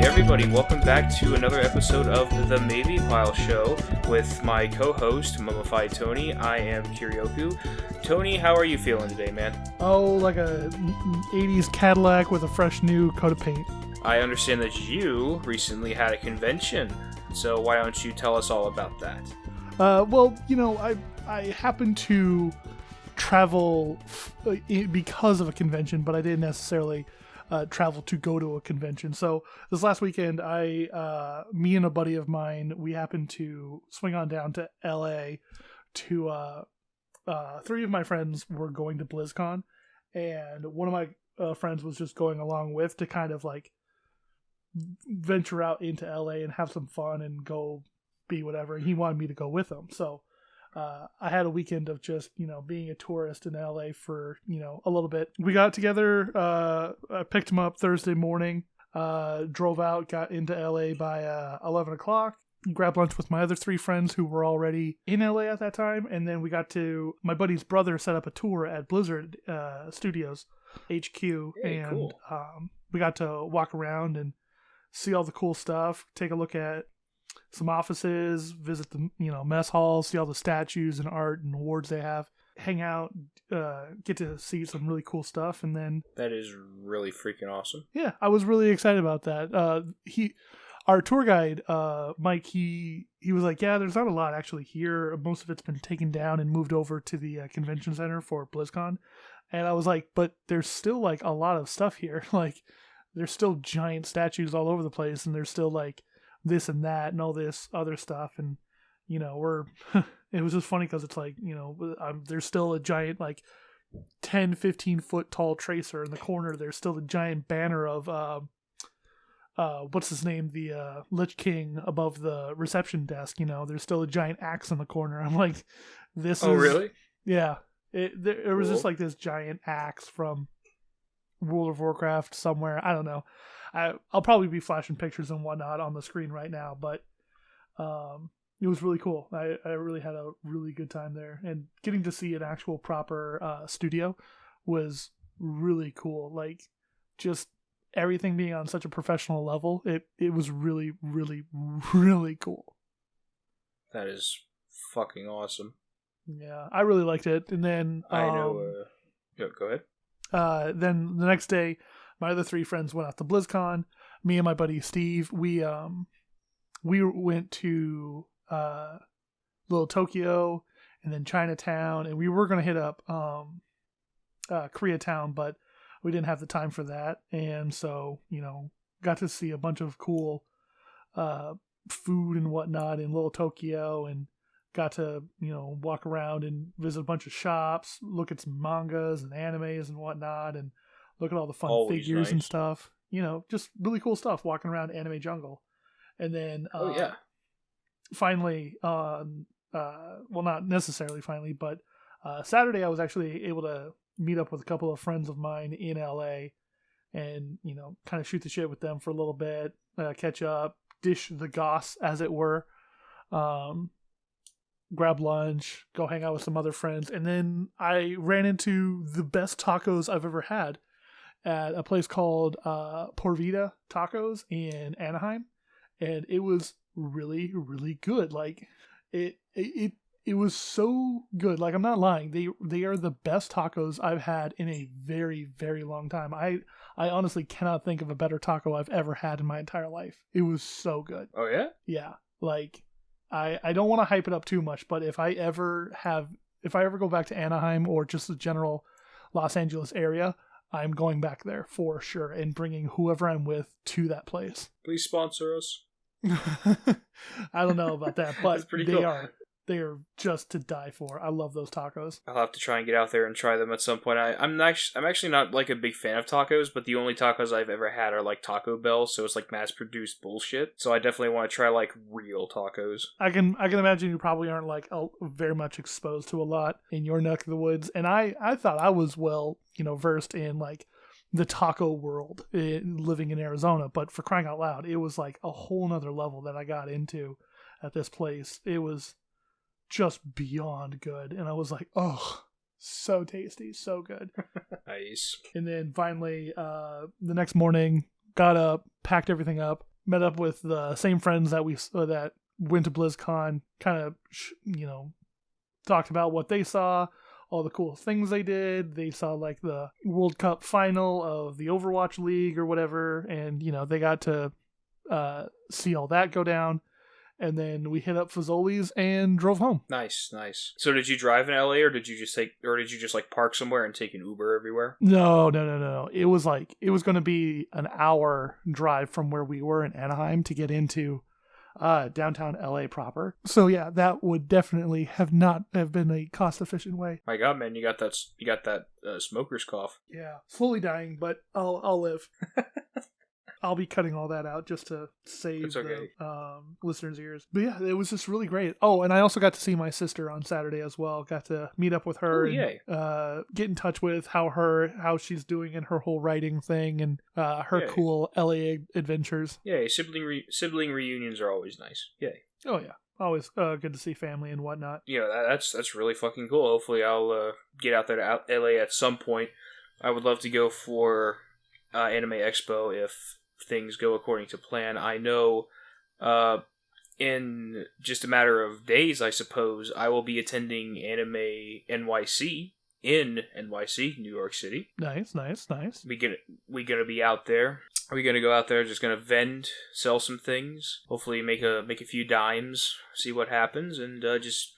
everybody, welcome back to another episode of the Maybe Pile Show with my co-host, Mummified Tony. I am Kiryoku. Tony, how are you feeling today, man? Oh, like a 80s Cadillac with a fresh new coat of paint. I understand that you recently had a convention, so why don't you tell us all about that? Well, you know, I happened to travel because of a convention, but I didn't necessarily travel to go to a convention. So this last weekend, me and a buddy of mine, we happened to swing on down to LA to, three of my friends were going to BlizzCon, and one of my friends was just going along with to kind of like venture out into LA and have some fun and go be whatever. And he wanted me to go with him. So I had a weekend of just, being a tourist in LA for, a little bit. We got together, I picked him up Thursday morning, drove out, got into LA by 11 o'clock, grabbed lunch with my other three friends who were already in LA at that time. And then we got to, my buddy's brother set up a tour at Blizzard Studios HQ. Hey, and cool. We got to walk around and see all the cool stuff, take a look at some offices, visit the mess halls, see all the statues and art and awards they have, hang out, get to see some really cool stuff. And then That is really freaking awesome. yeah, I was really excited about that. Our tour guide, Mike, he was like, yeah, there's not a lot actually here. Most of it's been taken down and moved over to the convention center for BlizzCon. And I was like, but there's still like a lot of stuff here. Like there's still giant statues all over the place, and there's still like this and that and all this other stuff. And it was just funny because it's like, there's still a giant like 10-15 foot tall tracer in the corner. There's still a giant banner of what's his name, the Lich King above the reception desk. There's still a giant axe in the corner. I'm like, Really? Yeah, there was Cool. just like this giant axe from World of Warcraft somewhere. I don't know. I'll probably be flashing pictures and whatnot on the screen right now, but it was really cool. I really had a really good time there, and getting to see an actual proper studio was really cool. Like just everything being on such a professional level, it was really, really, really cool. That is fucking awesome. Yeah, I really liked it. And then I know. Go ahead. then the next day, my other three friends went out to BlizzCon. Me and my buddy Steve, we went to Little Tokyo and then Chinatown, and we were going to hit up Koreatown, but we didn't have the time for that. And so, got to see a bunch of cool food and whatnot in Little Tokyo, and got to, walk around and visit a bunch of shops, look at some mangas and animes and whatnot, and look at all the fun Always figures nice. and stuff. Just really cool stuff walking around Anime Jungle. And then finally, well, not necessarily finally, but Saturday I was actually able to meet up with a couple of friends of mine in LA and, kind of shoot the shit with them for a little bit, catch up, dish the goss, as it were. Grab lunch, go hang out with some other friends, and then I ran into the best tacos I've ever had at a place called Por Vida Tacos in Anaheim, and it was really, really good. Like it was so good. Like I'm not lying. They are the best tacos I've had in a very, very long time. I honestly cannot think of a better taco I've ever had in my entire life. It was so good. Oh yeah? Yeah, like I don't want to hype it up too much, but if I ever go back to Anaheim or just the general Los Angeles area, I'm going back there for sure and bringing whoever I'm with to that place. Please sponsor us. I don't know about that, but That's pretty cool. They are just to die for. I love those tacos. I'll have to try and get out there and try them at some point. I'm actually not like a big fan of tacos, but the only tacos I've ever had are like Taco Bell, so it's like mass-produced bullshit. So I definitely want to try like real tacos. I can imagine you probably aren't like very much exposed to a lot in your neck of the woods, and I thought I was well versed in like the taco world living in Arizona, but for crying out loud, it was like a whole nother level that I got into at this place. It was just beyond good, and I was like, oh, so tasty, so good. Nice. And then finally the next morning got up, packed everything up, met up with the same friends that that went to BlizzCon, kind of, talked about what they saw, all the cool things they did. They saw like the World Cup final of the Overwatch League or whatever, and they got to see all that go down. And then we hit up Fazoli's and drove home. Nice. So did you drive in LA, or did you just like park somewhere and take an Uber everywhere? No. It was going to be an hour drive from where we were in Anaheim to get into downtown LA proper. So yeah, that would definitely have been a cost efficient way. My God, man, you got that smoker's cough. Yeah, slowly dying, but I'll live. I'll be cutting all that out just to save the listeners' ears. But yeah, it was just really great. Oh, and I also got to see my sister on Saturday as well. Got to meet up with her and get in touch with how she's doing in her whole writing thing and her cool LA adventures. Yeah, sibling reunions are always nice. Yay. Oh yeah. Always good to see family and whatnot. Yeah, that's really fucking cool. Hopefully I'll get out there to LA at some point. I would love to go for Anime Expo if things go according to plan. I know in just a matter of days, I suppose, I will be attending Anime NYC in NYC, New York City. Nice. We gonna be out there. We're gonna go out there, just gonna vend, sell some things, hopefully make a few dimes, see what happens, and just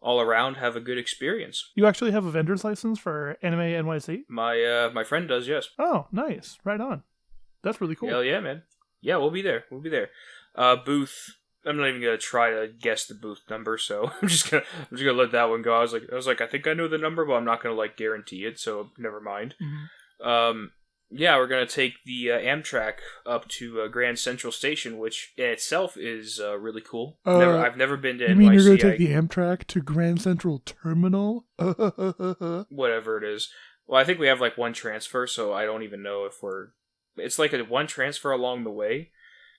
all around have a good experience. You actually have a vendor's license for Anime NYC? My friend does, yes. Oh, nice. Right on. That's really cool. Hell yeah, man. Yeah, we'll be there. Booth. I'm not even gonna try to guess the booth number, so I'm just gonna let that one go. I was like, I think I know the number, but I'm not gonna like guarantee it, so never mind. Mm-hmm. Yeah, we're gonna take the Amtrak up to Grand Central Station, which in itself is really cool. I've never been to NYC. You mean you're gonna take the Amtrak to Grand Central Terminal? Whatever it is. Well, I think we have like one transfer, so I don't even know if it's like a one transfer along the way,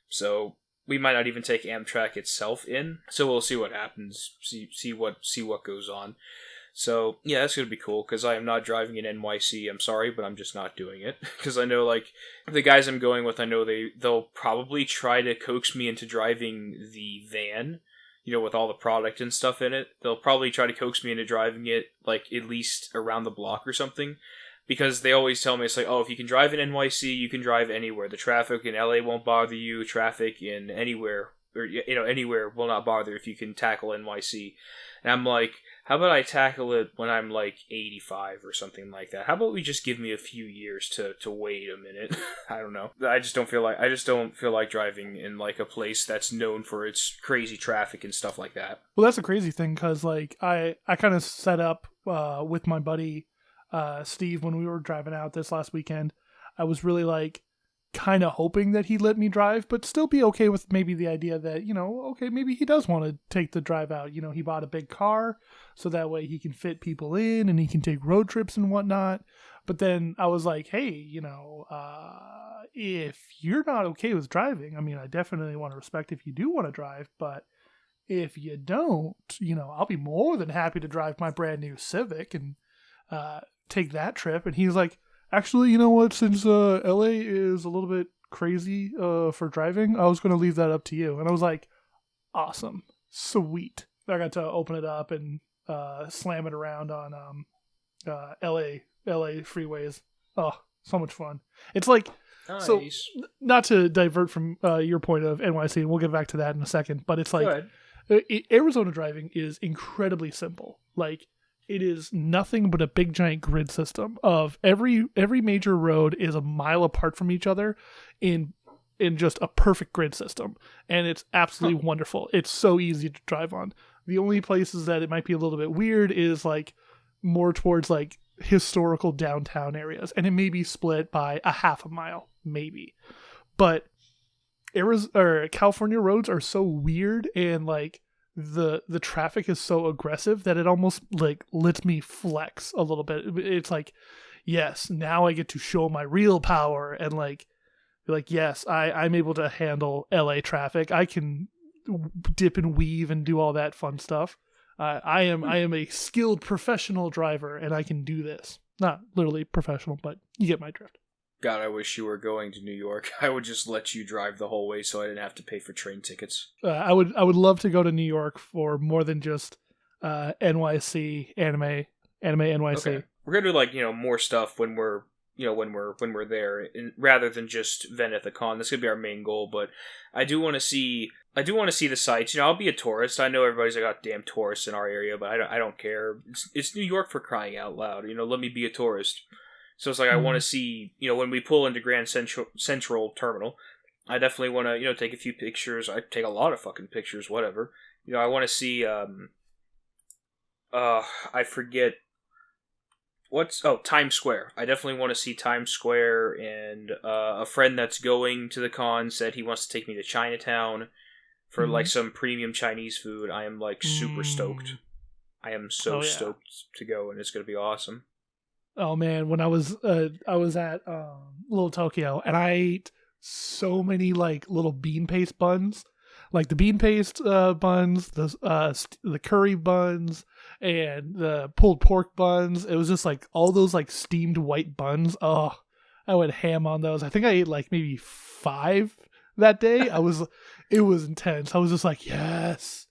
so we might not even take Amtrak itself in. So we'll see what happens, see what goes on. So yeah, that's gonna be cool because I am not driving in NYC. I'm sorry, but I'm just not doing it because I know like the guys I'm going with, I know they'll probably try to coax me into driving the van, with all the product and stuff in it. They'll probably try to coax me into driving it like at least around the block or something. Because they always tell me, it's like, oh, if you can drive in NYC, you can drive anywhere. The traffic in LA won't bother you. Traffic in anywhere, or anywhere will not bother if you can tackle NYC. And I'm like, how about I tackle it when I'm like 85 or something like that? How about we just give me a few years to wait a minute? I don't know. I just don't feel like driving in like a place that's known for its crazy traffic and stuff like that. Well, that's a crazy thing because like I kind of set up with my buddy Steve when we were driving out this last weekend. I was really like kind of hoping that he'd let me drive, but still be okay with maybe the idea that, okay, maybe he does want to take the drive out. He bought a big car so that way he can fit people in and he can take road trips and whatnot. But then I was like, hey, if you're not okay with driving, I mean, I definitely want to respect if you do want to drive, but if you don't, I'll be more than happy to drive my brand new Civic and take that trip. And he's like, actually, you know what, since LA is a little bit crazy for driving, I was going to leave that up to you. And I was like, awesome, sweet. I got to open it up and slam it around on LA freeways. Oh, so much fun. It's like, nice. So not to divert from your point of NYC, and we'll get back to that in a second, but it's like Arizona driving is incredibly simple. Like, it is nothing but a big giant grid system of every major road is a mile apart from each other in just a perfect grid system. And it's absolutely wonderful. It's so easy to drive on. The only places that it might be a little bit weird is like more towards like historical downtown areas. And it may be split by a half a mile, maybe. But California roads are so weird and like the traffic is so aggressive that it almost like lets me flex a little bit. It's like, yes, now I get to show my real power and like yes, I'm able to handle LA traffic. I can dip and weave and do all that fun stuff. I am a skilled professional driver and I can do this. Not literally professional, but you get my drift. God, I wish you were going to New York. I would just let you drive the whole way so I didn't have to pay for train tickets. I would love to go to New York for more than just NYC anime NYC. Okay. We're gonna do like more stuff when we're when we're there, rather than just vent at the con. This could be our main goal, but I do want to see the sights. I'll be a tourist. I know everybody's a goddamn tourist in our area, but I don't care. It's New York, for crying out loud. Let me be a tourist. So it's like I want to see, when we pull into Grand Central Terminal, I definitely want to, take a few pictures. I take a lot of fucking pictures, whatever. I want to see, I forget Times Square. I definitely want to see Times Square, and a friend that's going to the con said he wants to take me to Chinatown for like some premium Chinese food. I am like super stoked. I am so stoked to go, and it's going to be awesome. Oh man, when I was at Little Tokyo, and I ate so many like little bean paste buns, like the bean paste buns, the curry buns, and the pulled pork buns. It was just like all those like steamed white buns. Oh, I went ham on those. I think I ate like maybe 5 that day. It was intense. I was just like, yes.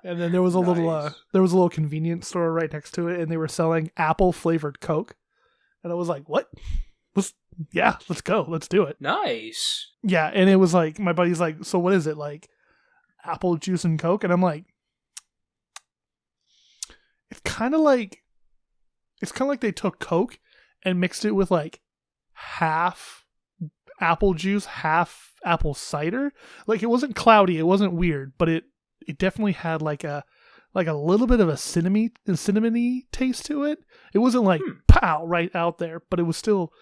And then there was a little convenience store right next to it, and they were selling apple flavored Coke, and I was like, "What? Let's go, let's do it." Nice. Yeah, and it was like my buddy's like, "So what is it, like apple juice and Coke?" And I'm like, "It's kind of like they took Coke and mixed it with like half apple juice, half apple cider. Like it wasn't cloudy, it wasn't weird, but it definitely had like a little bit of a cinnamony taste to it. It wasn't like pow right out there, but it was still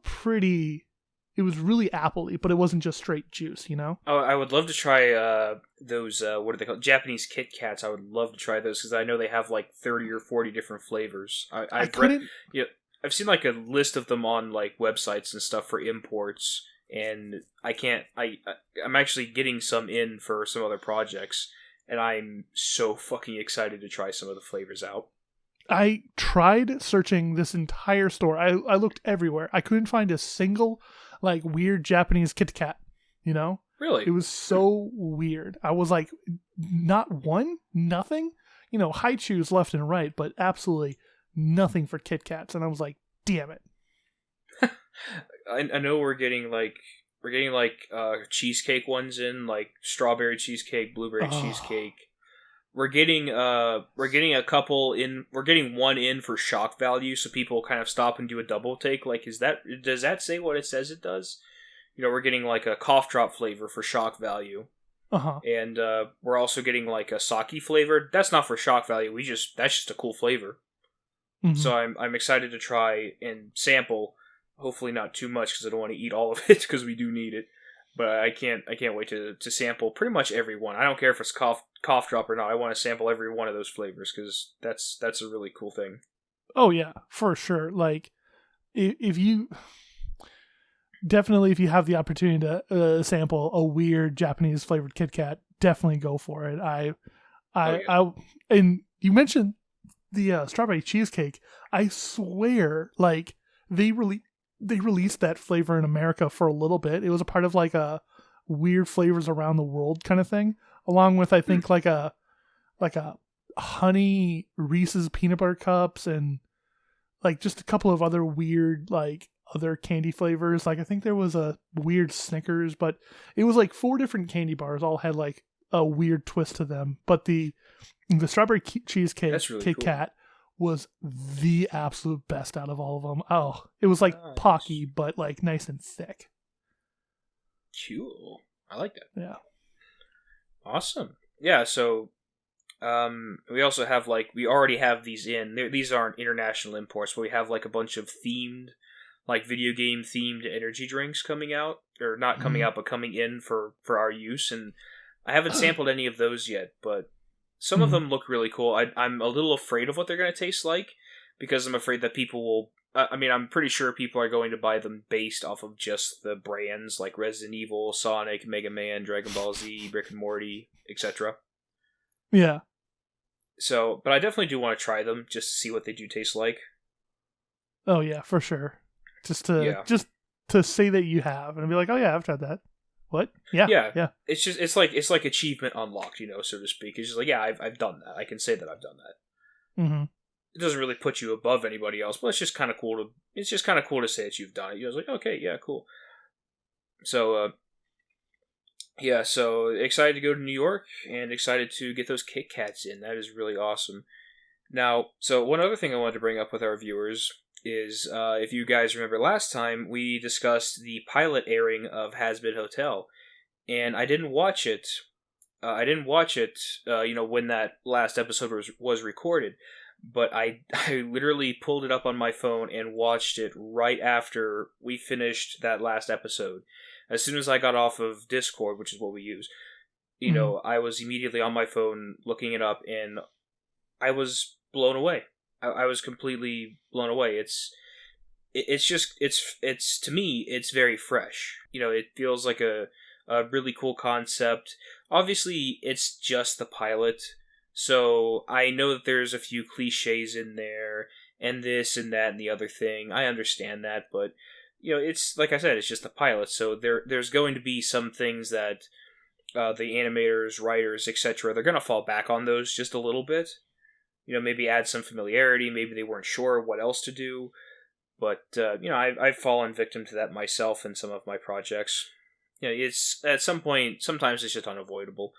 pretty. It was really appley, but it wasn't just straight juice, Oh, I would love to try those. What are they called? Japanese Kit Kats. I would love to try those because I know they have like 30 or 40 different flavors. I've seen like a list of them on like websites and stuff for imports. And I'm actually getting some in for some other projects, and I'm so fucking excited to try some of the flavors out. I tried searching this entire store. I looked everywhere. I couldn't find a single, like, weird Japanese Kit Kat, Really? It was so weird. I was like, not one? Nothing? High chews left and right, but absolutely nothing for Kit Kats. And I was like, damn it. I know we're getting cheesecake ones in, like strawberry cheesecake, blueberry cheesecake. We're getting a couple in. We're getting one in for shock value, so people kind of stop and do a double take. Like, does that say what it says it does? We're getting like a cough drop flavor for shock value. And we're also getting like a sake flavored. That's not for shock value. That's just a cool flavor. Mm-hmm. So I'm excited to try and sample. Hopefully not too much because I don't want to eat all of it because we do need it. But I can't wait to sample pretty much every one. I don't care if it's cough drop or not. I want to sample every one of those flavors because that's a really cool thing. Oh yeah, for sure. Like if you have the opportunity to sample a weird Japanese flavored Kit Kat, definitely go for it. And you mentioned the strawberry cheesecake. I swear, like they released that flavor in America for a little bit. It was a part of like a weird flavors around the world kind of thing, along with I think like a honey Reese's peanut butter cups and like just a couple of other weird like other candy flavors. Like I think there was a weird Snickers, but it was like 4 different candy bars all had like a weird twist to them. But the strawberry cheesecake really Kit cool. Kat was the absolute best out of all of them. Oh, it was like nice. Pocky, but like nice and thick. Cool. I like that. Yeah. Awesome. Yeah, so we also have we already have these in. These aren't international imports, but we have like a bunch of themed, like video game themed energy drinks coming out, or not coming out, but coming in for our use. And I haven't sampled any of those yet, but some of them look really cool. I'm a little afraid of what they're going to taste like because I'm afraid that people will. I'm pretty sure people are going to buy them based off of just the brands like Resident Evil, Sonic, Mega Man, Dragon Ball Z, Rick and Morty, etc. Yeah. So, but I definitely do want to try them just to see what they do taste like. Oh yeah, for sure. just to say that you have and be like, oh yeah, I've tried that. What? Yeah. It's like achievement unlocked, so to speak. It's just like, yeah, I've done that. I can say that I've done that. Mm-hmm. It doesn't really put you above anybody else, but it's just kind of cool to say that you've done it. You're like, okay, yeah, cool. So, so excited to go to New York and excited to get those Kit Kats in. That is really awesome. Now, so one other thing I wanted to bring up with our viewers is, if you guys remember last time, we discussed the pilot airing of Hazbin Hotel, and I didn't watch it. When that last episode was recorded, but I literally pulled it up on my phone and watched it right after we finished that last episode. As soon as I got off of Discord, which is what we use, I was immediately on my phone looking it up, and I was blown away. I was completely blown away. It's to me, it's very fresh. It feels like a really cool concept. Obviously, it's just the pilot, so I know that there's a few cliches in there, and this and that and the other thing. I understand that, but it's like I said, it's just the pilot, so there's going to be some things that the animators, writers, etc., they're going to fall back on those just a little bit. Maybe add some familiarity. Maybe they weren't sure what else to do. But, I've fallen victim to that myself in some of my projects. It's at some point, sometimes it's just unavoidable.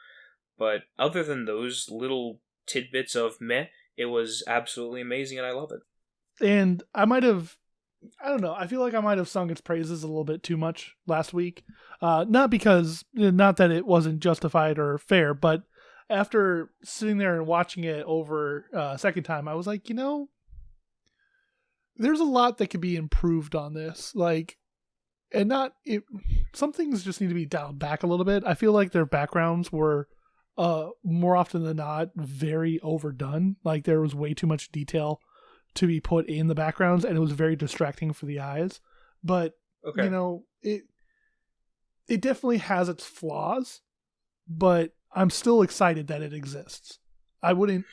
But other than those little tidbits of meh, it was absolutely amazing and I love it. And I don't know, I feel like I might have sung its praises a little bit too much last week. Not that it wasn't justified or fair, but after sitting there and watching it over a second time, I was like, there's a lot that could be improved on this. Some things just need to be dialed back a little bit. I feel like their backgrounds were, more often than not, very overdone. Like there was way too much detail to be put in the backgrounds, and it was very distracting for the eyes. But, it definitely has its flaws, but I'm still excited that it exists. I wouldn't,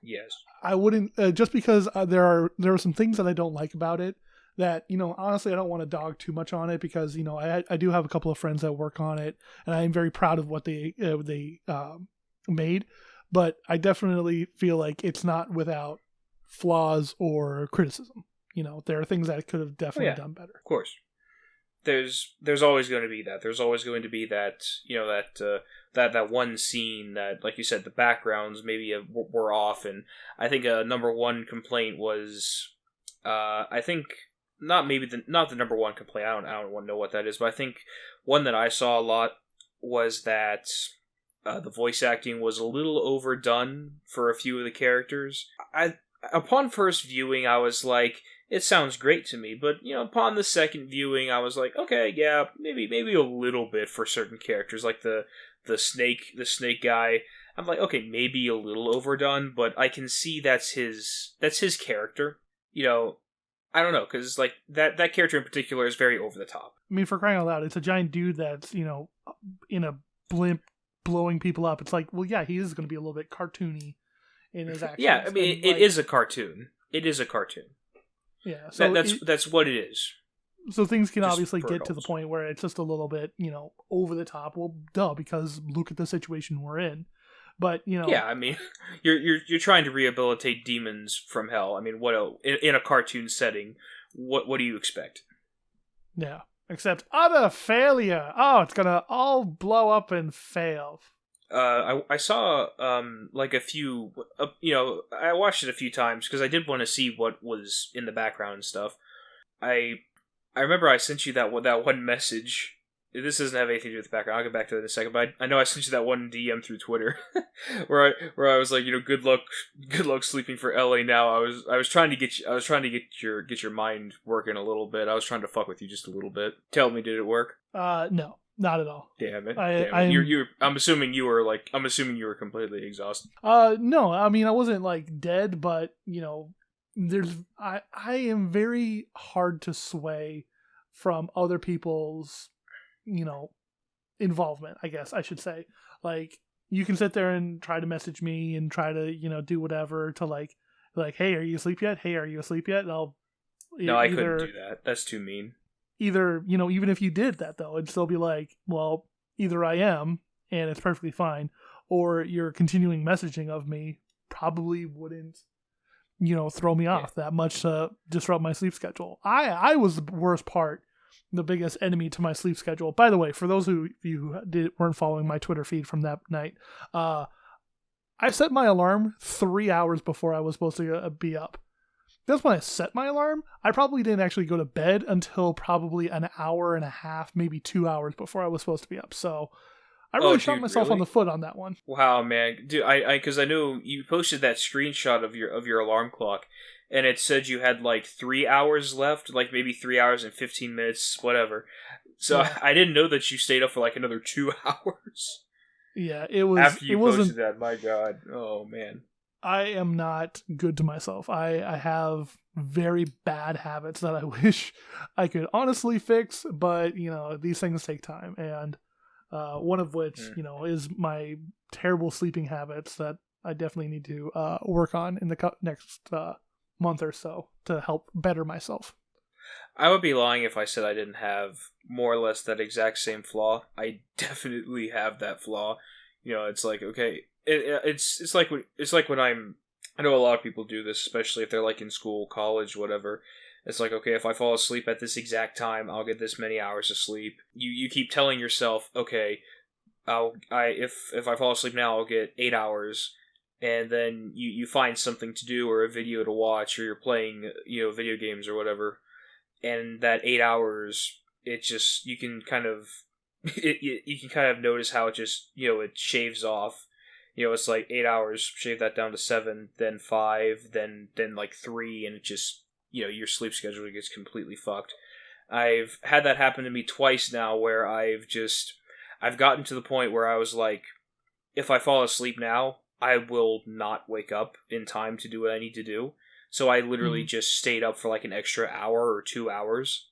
just because there are some things that I don't like about it that, honestly, I don't want to dog too much on it because, I do have a couple of friends that work on it and I am very proud of what they made, but I definitely feel like it's not without flaws or criticism. There are things that it could have definitely done better. Of course. There's always going to be that. There's always going to be that, that one scene that, like you said, the backgrounds maybe were off, and I think a number one complaint was, I think not the number one complaint. I don't want to know what that is, but I think one that I saw a lot was that the voice acting was a little overdone for a few of the characters. Upon first viewing, I was like, it sounds great to me, but upon the second viewing, I was like, okay, yeah, maybe a little bit for certain characters, like the snake guy. I'm like, okay, maybe a little overdone, but I can see that's his character. I don't know, because like that character in particular is very over the top. I mean, for crying out loud, it's a giant dude that's in a blimp blowing people up. It's like, well, yeah, he is going to be a little bit cartoony in his actions. Yeah, I mean, it is a cartoon. It is a cartoon. Yeah, so that's what it is. So things can obviously get to the point where it's just a little bit, over the top. Well, duh, because look at the situation we're in. But yeah, I mean, you're trying to rehabilitate demons from hell. I mean, what in a cartoon setting? What do you expect? Yeah, except utter failure. Oh, it's gonna all blow up and fail. I saw like a few, I watched it a few times because I did want to see what was in the background and stuff. I remember I sent you that one message. This doesn't have anything to do with the background. I'll get back to it in a second. But I know I sent you that one DM through Twitter where I was like, good luck sleeping for LA now. I was trying to get your mind working a little bit. I was trying to fuck with you just a little bit. Tell me, did it work? No. Not at all. Damn it! I'm assuming you were completely exhausted. No. I mean, I wasn't like dead, but I am very hard to sway from other people's, involvement. I guess I should say. Like, you can sit there and try to message me and try to do whatever to like, hey, are you asleep yet? Hey, are you asleep yet? And I'll No, I couldn't do that. That's too mean. Either, even if you did that, though, it'd still be like, well, either I am, and it's perfectly fine, or your continuing messaging of me probably wouldn't, throw me off that much to disrupt my sleep schedule. I was the worst part, the biggest enemy to my sleep schedule. By the way, for those of you who weren't following my Twitter feed from that night, I set my alarm 3 hours before I was supposed to be up. That's when I set my alarm. I probably didn't actually go to bed until probably an hour and a half, maybe 2 hours before I was supposed to be up. So I really shot myself on the foot on that one. Wow, man. Dude, because I knew you posted that screenshot of your alarm clock, and it said you had like 3 hours left, like maybe 3 hours and 15 minutes, whatever. So yeah. I didn't know that you stayed up for like another 2 hours. Yeah, it was. After you posted that, my God. Oh, man. I am not good to myself. I have very bad habits that I wish I could honestly fix, but, these things take time. And one of which, is my terrible sleeping habits that I definitely need to work on in the next month or so to help better myself. I would be lying if I said I didn't have more or less that exact same flaw. I definitely have that flaw. It's like, okay, it's like when I know a lot of people do this, especially if they're like in school, college, whatever. It's like, okay, if I fall asleep at this exact time, I'll get this many hours of sleep. You keep telling yourself, okay, if I fall asleep now, I'll get 8 hours, and then you find something to do or a video to watch, or you're playing video games or whatever, and that 8 hours, it just you can kind of notice how it just it shaves off. It's like 8 hours, shave that down to 7, then 5, then like 3, and it just your sleep schedule gets completely fucked. I've had that happen to me twice now, where I've gotten to the point where I was like, if I fall asleep now, I will not wake up in time to do what I need to do. So I literally just stayed up for like an extra hour or 2 hours,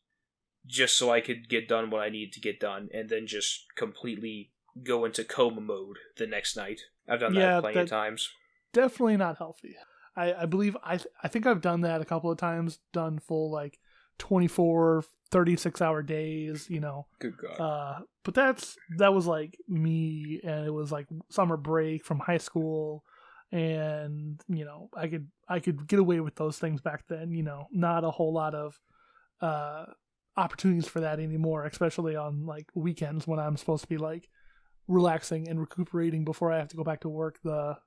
just so I could get done what I need to get done, and then just completely go into coma mode the next night. I've done that plenty of times. Definitely not healthy. I believe I think I've done that a couple of times, done full like 24, 36-hour days, Good God. But that was like me, and it was like summer break from high school, and I could get away with those things back then, not a whole lot of opportunities for that anymore, especially on like weekends when I'm supposed to be like relaxing and recuperating before I have to go back to work the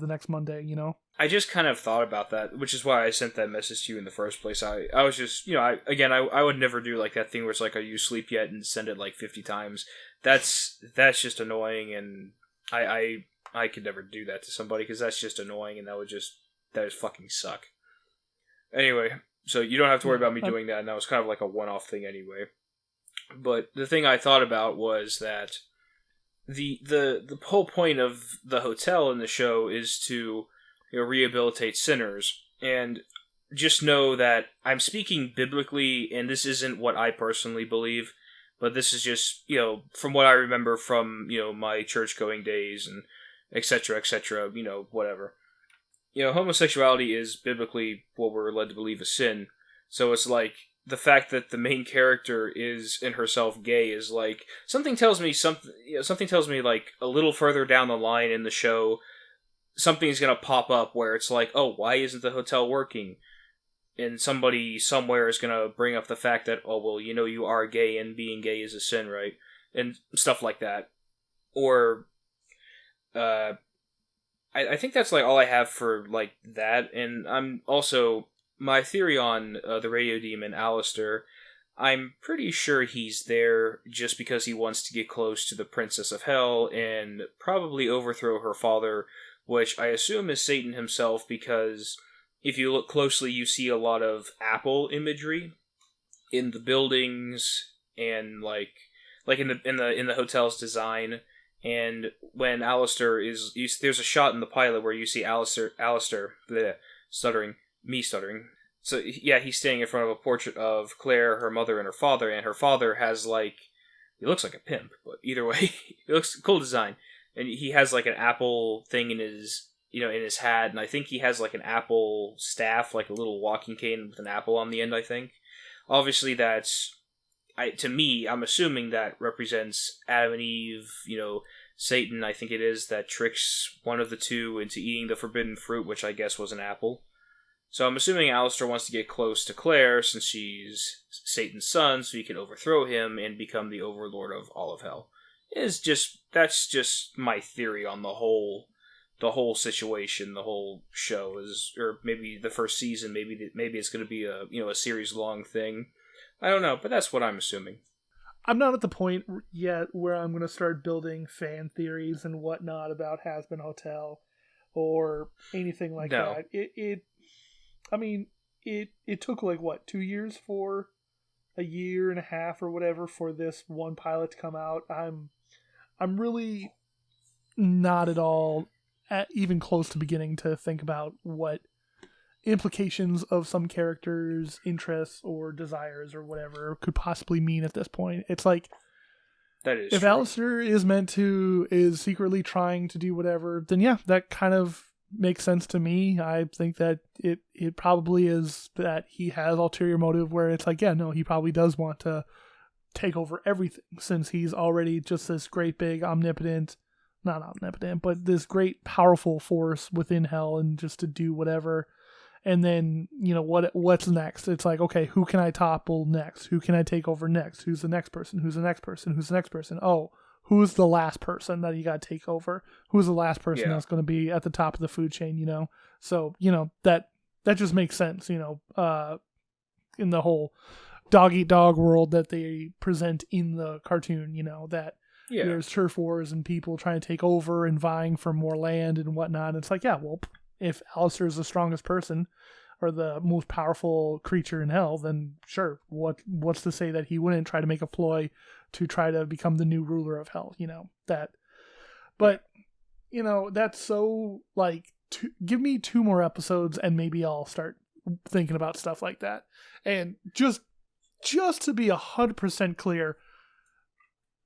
next Monday, I just kind of thought about that, which is why I sent that message to you in the first place. I was just, I would never do like that thing where it's like, are you asleep yet, and send it like 50 times. That's just annoying, and I could never do that to somebody, because that's just annoying, and that would fucking suck. Anyway, so you don't have to worry about me doing that, and that was kind of like a one-off thing anyway. But the thing I thought about was that the whole point of the hotel in the show is to rehabilitate sinners, and just know that I'm speaking biblically, and this isn't what I personally believe, but this is just from what I remember from my church going days and etc., whatever. Homosexuality is biblically what we're led to believe is sin, so it's like the fact that the main character is in herself gay is like something tells me like a little further down the line in the show, something's gonna pop up where it's like, oh, why isn't the hotel working? And somebody somewhere is gonna bring up the fact that, oh, well, you are gay, and being gay is a sin, right? And stuff like that. Or, I think that's like all I have for like that. And I'm also, my theory on the radio demon Alistair, I'm pretty sure he's there just because he wants to get close to the Princess of Hell and probably overthrow her father, which I assume is Satan himself, because if you look closely, you see a lot of apple imagery in the buildings and like in the hotel's design. And when Alistair there's a shot in the pilot where you see Alistair, stuttering. So yeah, he's standing in front of a portrait of Claire, her mother, and her father has like, he looks like a pimp, but either way, it looks cool design. And he has like an apple thing in his in his hat, and I think he has like an apple staff, like a little walking cane with an apple on the end, I think. Obviously I'm assuming that represents Adam and Eve, Satan, I think it is, that tricks one of the two into eating the forbidden fruit, which I guess was an apple. So I'm assuming Alistair wants to get close to Claire, since she's Satan's son, so he can overthrow him and become the overlord of all of hell. That's just my theory on the whole situation, the whole show or maybe the first season, maybe it's going to be a series long thing. I don't know, but that's what I'm assuming. I'm not at the point yet where I'm going to start building fan theories and whatnot about Hazbin Hotel or anything like that. It took like 2 years for a year and a half or whatever for this one pilot to come out. I'm really not at all even close to beginning to think about what implications of some characters' interests or desires or whatever could possibly mean at this point. It's like, that is if true. Alistair is secretly trying to do whatever, then yeah, that kind of makes sense to me. I think that it probably is that he has ulterior motive where it's like, yeah, no, he probably does want to take over everything, since he's already just this great big not omnipotent, but this great powerful force within hell, and just to do whatever. And then, what's next? It's like, okay, who can I topple next? Who can I take over next? Who's the next person? Who's the next person? Who's the next person? Oh, who's the last person that you got to take over? Who's the last person that's going to be at the top of the food chain, So, that just makes sense, in the whole dog-eat-dog world that they present in the cartoon, that there's turf wars and people trying to take over and vying for more land and whatnot. It's like, yeah, well, if Alistair is the strongest person or the most powerful creature in hell, then sure, what's to say that he wouldn't try to make a ploy to try to become the new ruler of hell, that. But, that's so, like, give me 2 more episodes and maybe I'll start thinking about stuff like that. And just to be 100% clear,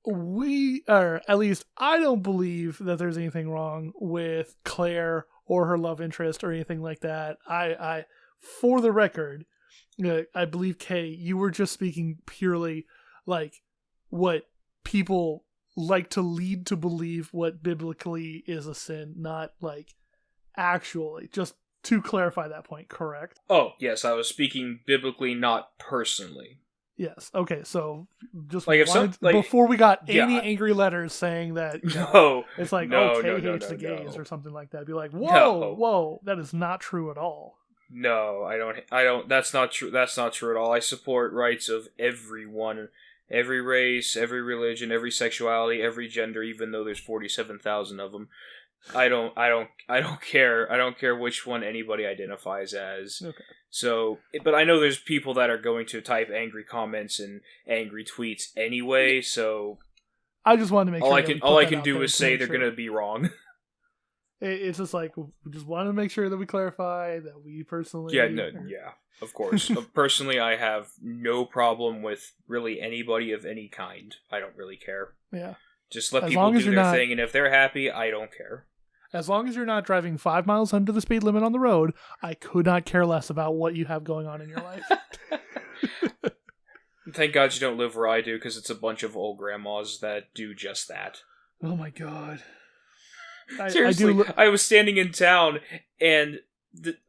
at least I don't believe that there's anything wrong with Claire or her love interest or anything like that. I for the record, I believe, Kay, you were just speaking purely like what people like to lead to believe what biblically is a sin, not like actually. Just to clarify that point, correct? Oh, yes, I was speaking biblically, not personally. Yes. Okay. So just like before we got any angry letters saying that it's like Kay hates the gays or something like that. Be like, whoa, that is not true at all. No, I don't. That's not true. That's not true at all. I support rights of everyone, every race, every religion, every sexuality, every gender. Even though there's 47,000 of them. I don't care. I don't care which one anybody identifies as. Okay. So, but I know there's people that are going to type angry comments and angry tweets anyway. So, I just wanted to make sure. All I can do is say they're going to be wrong. It's just like, we just wanted to make sure that we clarify that we personally. Yeah, of course. Personally, I have no problem with really anybody of any kind. I don't really care. Yeah. Just let people do their thing, and if they're happy, I don't care. As long as you're not driving 5 miles under the speed limit on the road, I could not care less about what you have going on in your life. Thank God you don't live where I do, because it's a bunch of old grandmas that do just that. Oh my God. Seriously, I was standing in town, and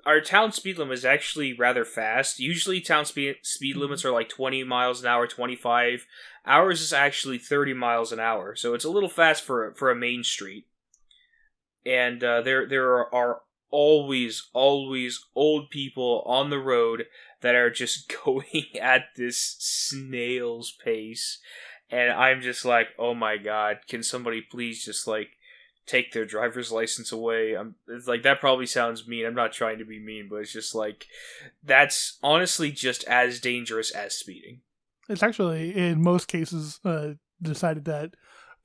our town speed limit is actually rather fast. Usually town speed limits are like 20 miles an hour, 25. Ours is actually 30 miles an hour, so it's a little fast for a main street. And there are always old people on the road that are just going at this snail's pace. And I'm just like, oh my God, can somebody please just like take their driver's license away? It's like, that probably sounds mean. I'm not trying to be mean, but it's just like, that's honestly just as dangerous as speeding. It's actually, in most cases, decided that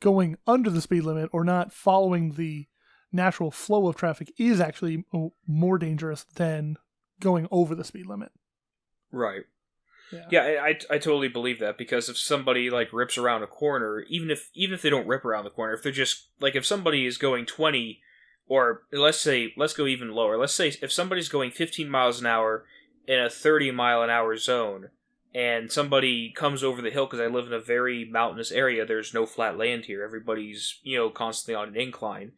going under the speed limit or not following the natural flow of traffic is actually more dangerous than going over the speed limit. Right. Yeah, I totally believe that, because if somebody like rips around a corner, even if they don't rip around the corner, if they're just like, if somebody is going 20 or let's go even lower. Let's say if somebody's going 15 miles an hour in a 30-mile-an-hour zone, and somebody comes over the hill, because I live in a very mountainous area, there's no flat land here. Everybody's, constantly on an incline.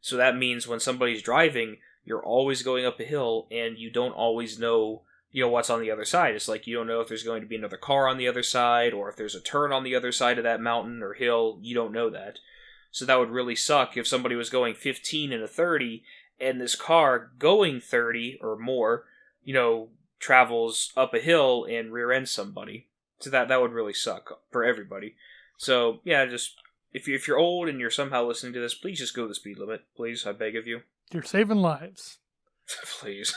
So that means when somebody's driving, you're always going up a hill, and you don't always know, what's on the other side. It's like you don't know if there's going to be another car on the other side, or if there's a turn on the other side of that mountain or hill. You don't know that. So that would really suck if somebody was going 15 in a 30, and this car going 30 or more, travels up a hill and rear ends somebody. So that would really suck for everybody. So yeah, just if you're old and you're somehow listening to this, please just go the speed limit, please. I beg of you. You're saving lives. Please.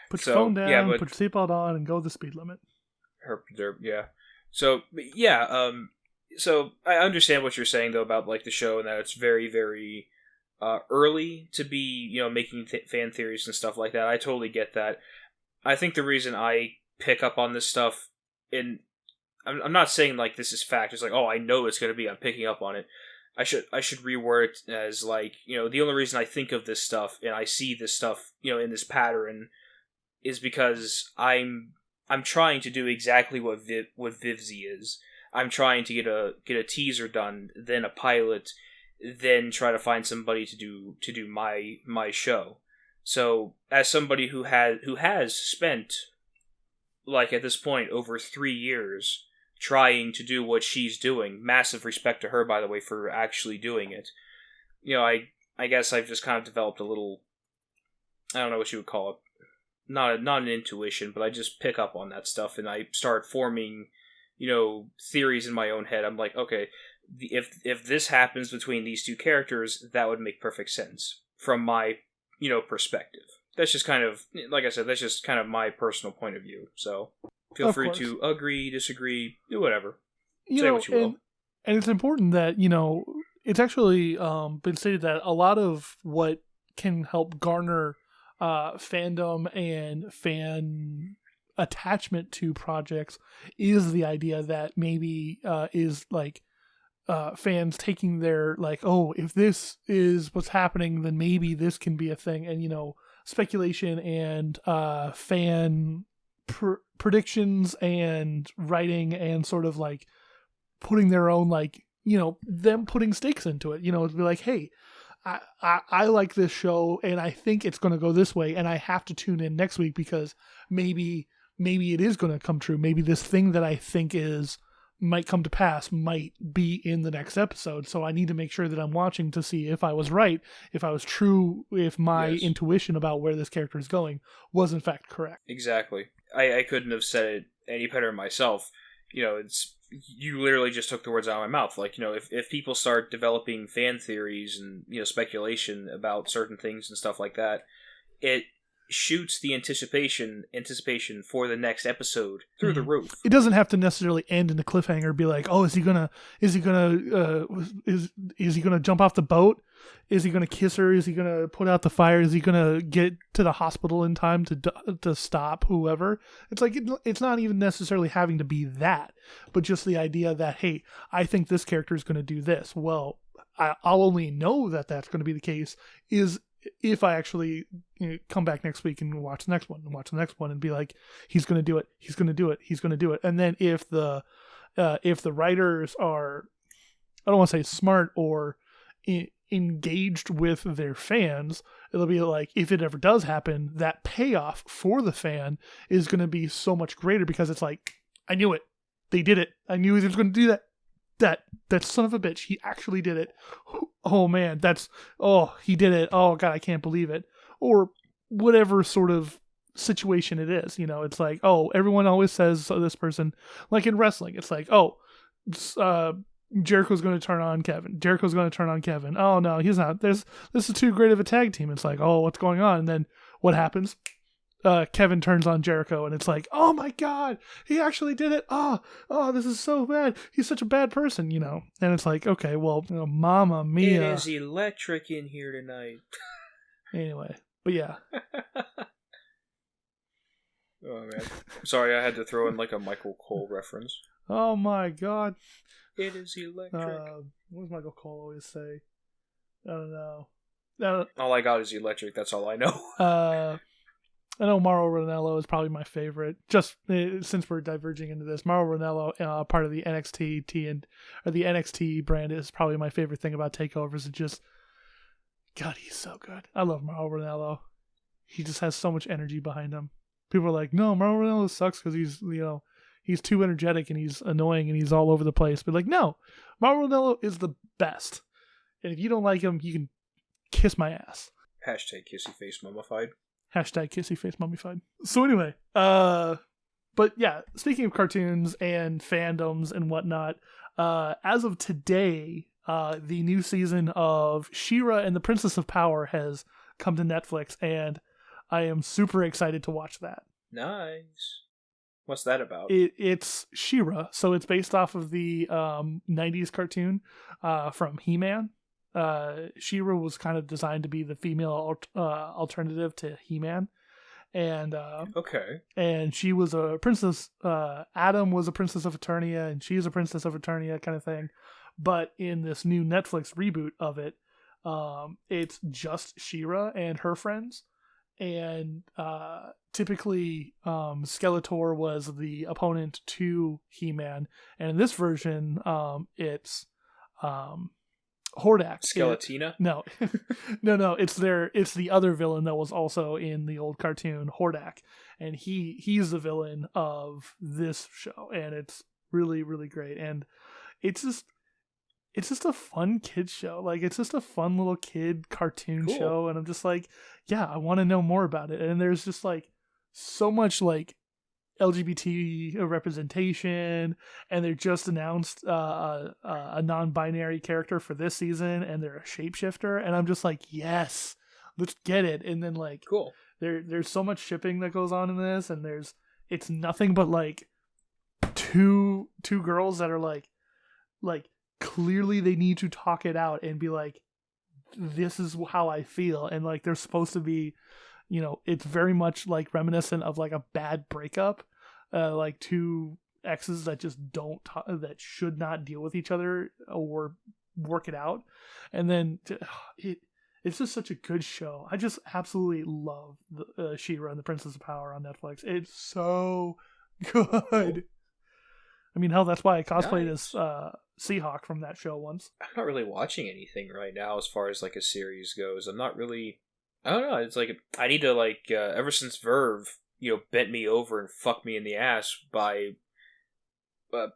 Put your phone down, put your seatbelt on, and go the speed limit. Yeah. So yeah. So I understand what you're saying though about like the show, and that it's very, very early to be making fan theories and stuff like that. I totally get that. I think the reason I pick up on this stuff, and I'm not saying like this is fact. It's like, oh, I know it's going to be. I'm picking up on it. I should reword it as like, the only reason I think of this stuff and I see this stuff, in this pattern, is because I'm trying to do exactly what Vivzy is. I'm trying to get a teaser done, then a pilot, then try to find somebody to do my show. So, as somebody who has spent, like at this point, over 3 years trying to do what she's doing, massive respect to her, by the way, for actually doing it. I guess I've just kind of developed a little, I don't know what you would call it, not an intuition, but I just pick up on that stuff and I start forming, theories in my own head. I'm like, okay, if this happens between these two characters, that would make perfect sense from my perspective. That's just kind of, like I said, that's just kind of my personal point of view. So feel free to agree, disagree, do whatever. Say what you will. And it's important that, it's actually been stated that a lot of what can help garner fandom and fan attachment to projects is the idea that maybe is like fans taking their like, oh, if this is what's happening, then maybe this can be a thing. And speculation and fan predictions and writing and sort of like putting their own like them putting stakes into it. It'd be like, hey, I like this show and I think it's going to go this way, and I have to tune in next week because maybe it is going to come true. Maybe this thing that I think might come to pass might be in the next episode. So I need to make sure that I'm watching to see if I was right, if I was true, if my intuition about where this character is going was in fact correct. Exactly. I couldn't have said it any better myself. You literally just took the words out of my mouth. Like, if people start developing fan theories and, speculation about certain things and stuff like that, it shoots the anticipation for the next episode through the roof. It doesn't have to necessarily end in a cliffhanger. Be like, oh, is he gonna jump off the boat? Is he gonna kiss her? Is he gonna put out the fire? Is he gonna get to the hospital in time to stop whoever? It's like it's not even necessarily having to be that, but just the idea that, hey, I think this character is gonna do this. Well, I'll only know that that's going to be the case is if I actually come back next week and watch the next one and be like, he's going to do it. And then if the writers are, I don't want to say smart or engaged with their fans, it'll be like, if it ever does happen, that payoff for the fan is going to be so much greater because it's like, I knew it. They did it. I knew he was going to do that. That son of a bitch, he actually did it. Oh man, he did it. Oh god, I can't believe it. Or whatever sort of situation it is. It's like, oh, everyone always says this person, like in wrestling, it's like, oh, Jericho's going to turn on Kevin. Oh no, he's not. This is too great of a tag team. It's like, oh, what's going on? And then what happens? Kevin turns on Jericho, and it's like, oh my god, he actually did it. Oh, this is so bad. He's such a bad person, And it's like, okay, well, Mamma Mia. It is electric in here tonight. Anyway, but yeah. Oh man, sorry, I had to throw in like a Michael Cole reference. Oh my god. It is electric. What does Michael Cole always say? I don't know. All I got is electric. That's all I know. I know Mauro Ranallo is probably my favorite. Just since we're diverging into this, Mauro Ranallo, part of the the NXT brand, is probably my favorite thing about takeovers. It just, God, he's so good. I love Mauro Ranallo. He just has so much energy behind him. People are like, no, Mauro Ranallo sucks because he's too energetic and he's annoying and he's all over the place. But like, no, Mauro Ranallo is the best. And if you don't like him, you can kiss my ass. Hashtag kissy face mummified. Hashtag kissy face mummified. So anyway, but yeah, speaking of cartoons and fandoms and whatnot, as of today, the new season of She-Ra and the Princess of Power has come to Netflix, and I am super excited to watch that. Nice. What's that about? It's She-Ra, so it's based off of the 90s cartoon from He-Man. She-Ra was kind of designed to be the female alternative to He-Man, and okay, and she was a princess. Adam was a princess of Eternia, and she's a princess of Eternia, kind of thing. But in this new Netflix reboot of it, it's just She-Ra and her friends, and typically Skeletor was the opponent to He-Man, and in this version, it's Hordak. Skeletina? No. No. It's the other villain that was also in the old cartoon, Hordak. And he's the villain of this show. And it's really, really great. And it's just a fun kid show. Like, it's just a fun little kid cartoon show. And I'm just like, yeah, I want to know more about it. And there's just like so much like LGBT representation, and they just announced a non-binary character for this season, and they're a shapeshifter, and I'm just like, yes, let's get it. And then like, cool. There's so much shipping that goes on in this, and it's nothing but like two girls that are like clearly they need to talk it out and be like, this is how I feel, and like they're supposed to be. It's very much like reminiscent of like a bad breakup, like two exes that just that should not deal with each other or work it out. And then it's just such a good show. I just absolutely love the She-Ra and the Princess of Power on Netflix. It's so good. I mean, hell, that's why I cosplayed as Seahawk from that show once. I'm not really watching anything right now as far as like a series goes. I'm not really. I don't know. It's like I need to like ever since Verve, bent me over and fucked me in the ass by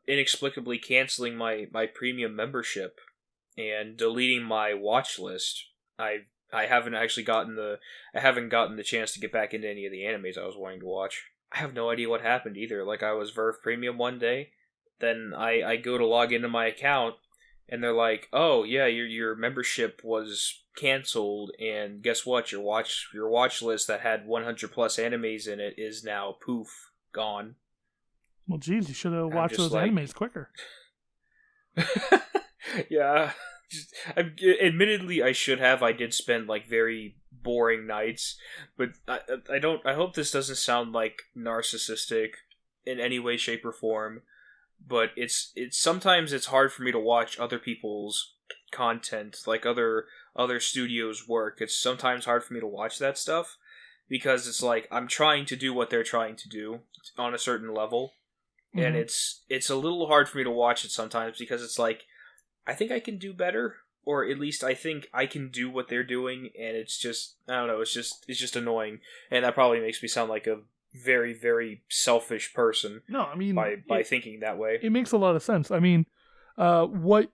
inexplicably canceling my premium membership and deleting my watch list. I haven't actually gotten the chance to get back into any of the animes I was wanting to watch. I have no idea what happened either. Like I was Verve Premium one day, then I go to log into my account. And they're like, "Oh yeah, your membership was canceled, and guess what? Your watch list that had 100 plus animes in it is now poof, gone." Well, geez, you should have watched those animes quicker. Yeah, admittedly, I should have. I did spend like very boring nights, but I don't. I hope this doesn't sound like narcissistic in any way, shape, or form. But it's sometimes it's hard for me to watch other people's content, like other studios' work. It's sometimes hard for me to watch that stuff because it's like I'm trying to do what they're trying to do on a certain level, and it's a little hard for me to watch it sometimes because it's like I think I can do better, or at least I think I can do what they're doing, and it's just I don't know. It's just annoying, and that probably makes me sound like a very, very selfish person. No, I mean by thinking that way. It makes a lot of sense. I mean, what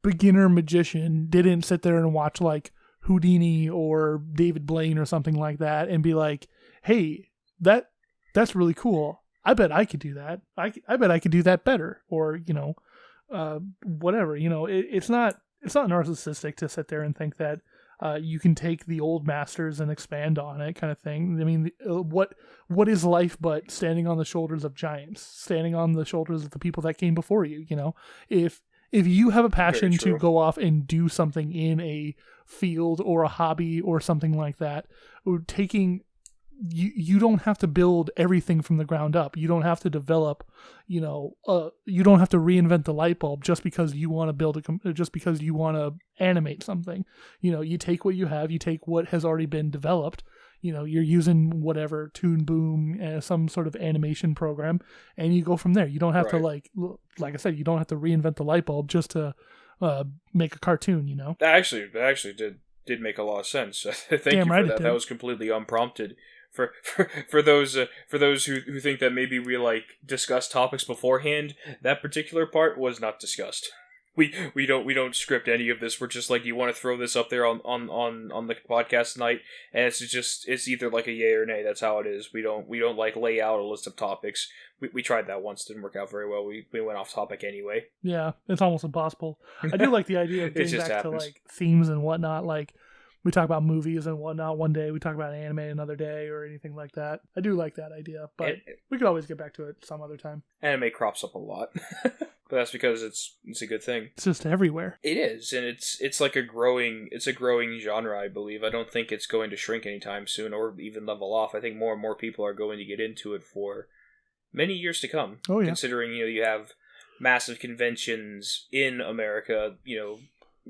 beginner magician didn't sit there and watch like Houdini or David Blaine or something like that and be like, "Hey, that's really cool. I bet I could do that. I bet I could do that better." Or whatever. It's not narcissistic to sit there and think that. You can take the old masters and expand on it, kind of thing. I mean, what is life but standing on the shoulders of giants, standing on the shoulders of the people that came before you? If you have a passion to go off and do something in a field or a hobby or something like that, or taking you don't have to build everything from the ground up. You don't have to develop, you don't have to reinvent the light bulb just because you want to just because you want to animate something. You take what you have, you take what has already been developed. You're using whatever Toon Boom, some sort of animation program, and you go from there. You don't have to like I said, you don't have to reinvent the light bulb just to make a cartoon. That actually did make a lot of sense. Thank you for that. That was completely unprompted. For those who think that maybe we like discuss topics beforehand, that particular part was not discussed. We don't script any of this. We're just like, you want to throw this up there on the podcast tonight, and it's either like a yay or nay. That's how it is. We don't like lay out a list of topics. We tried that once, didn't work out very well. We went off topic anyway. Yeah, it's almost impossible. I do like the idea of getting back to like themes and whatnot. Like we talk about movies and whatnot one day, we talk about anime another day, or anything like that. I do like that idea, but we could always get back to it some other time. Anime crops up a lot. But that's because it's a good thing. It's just everywhere. It is, and it's like a growing genre, I believe. I don't think it's going to shrink anytime soon or even level off. I think more and more people are going to get into it for many years to come. Oh yeah. Considering you have massive conventions in America,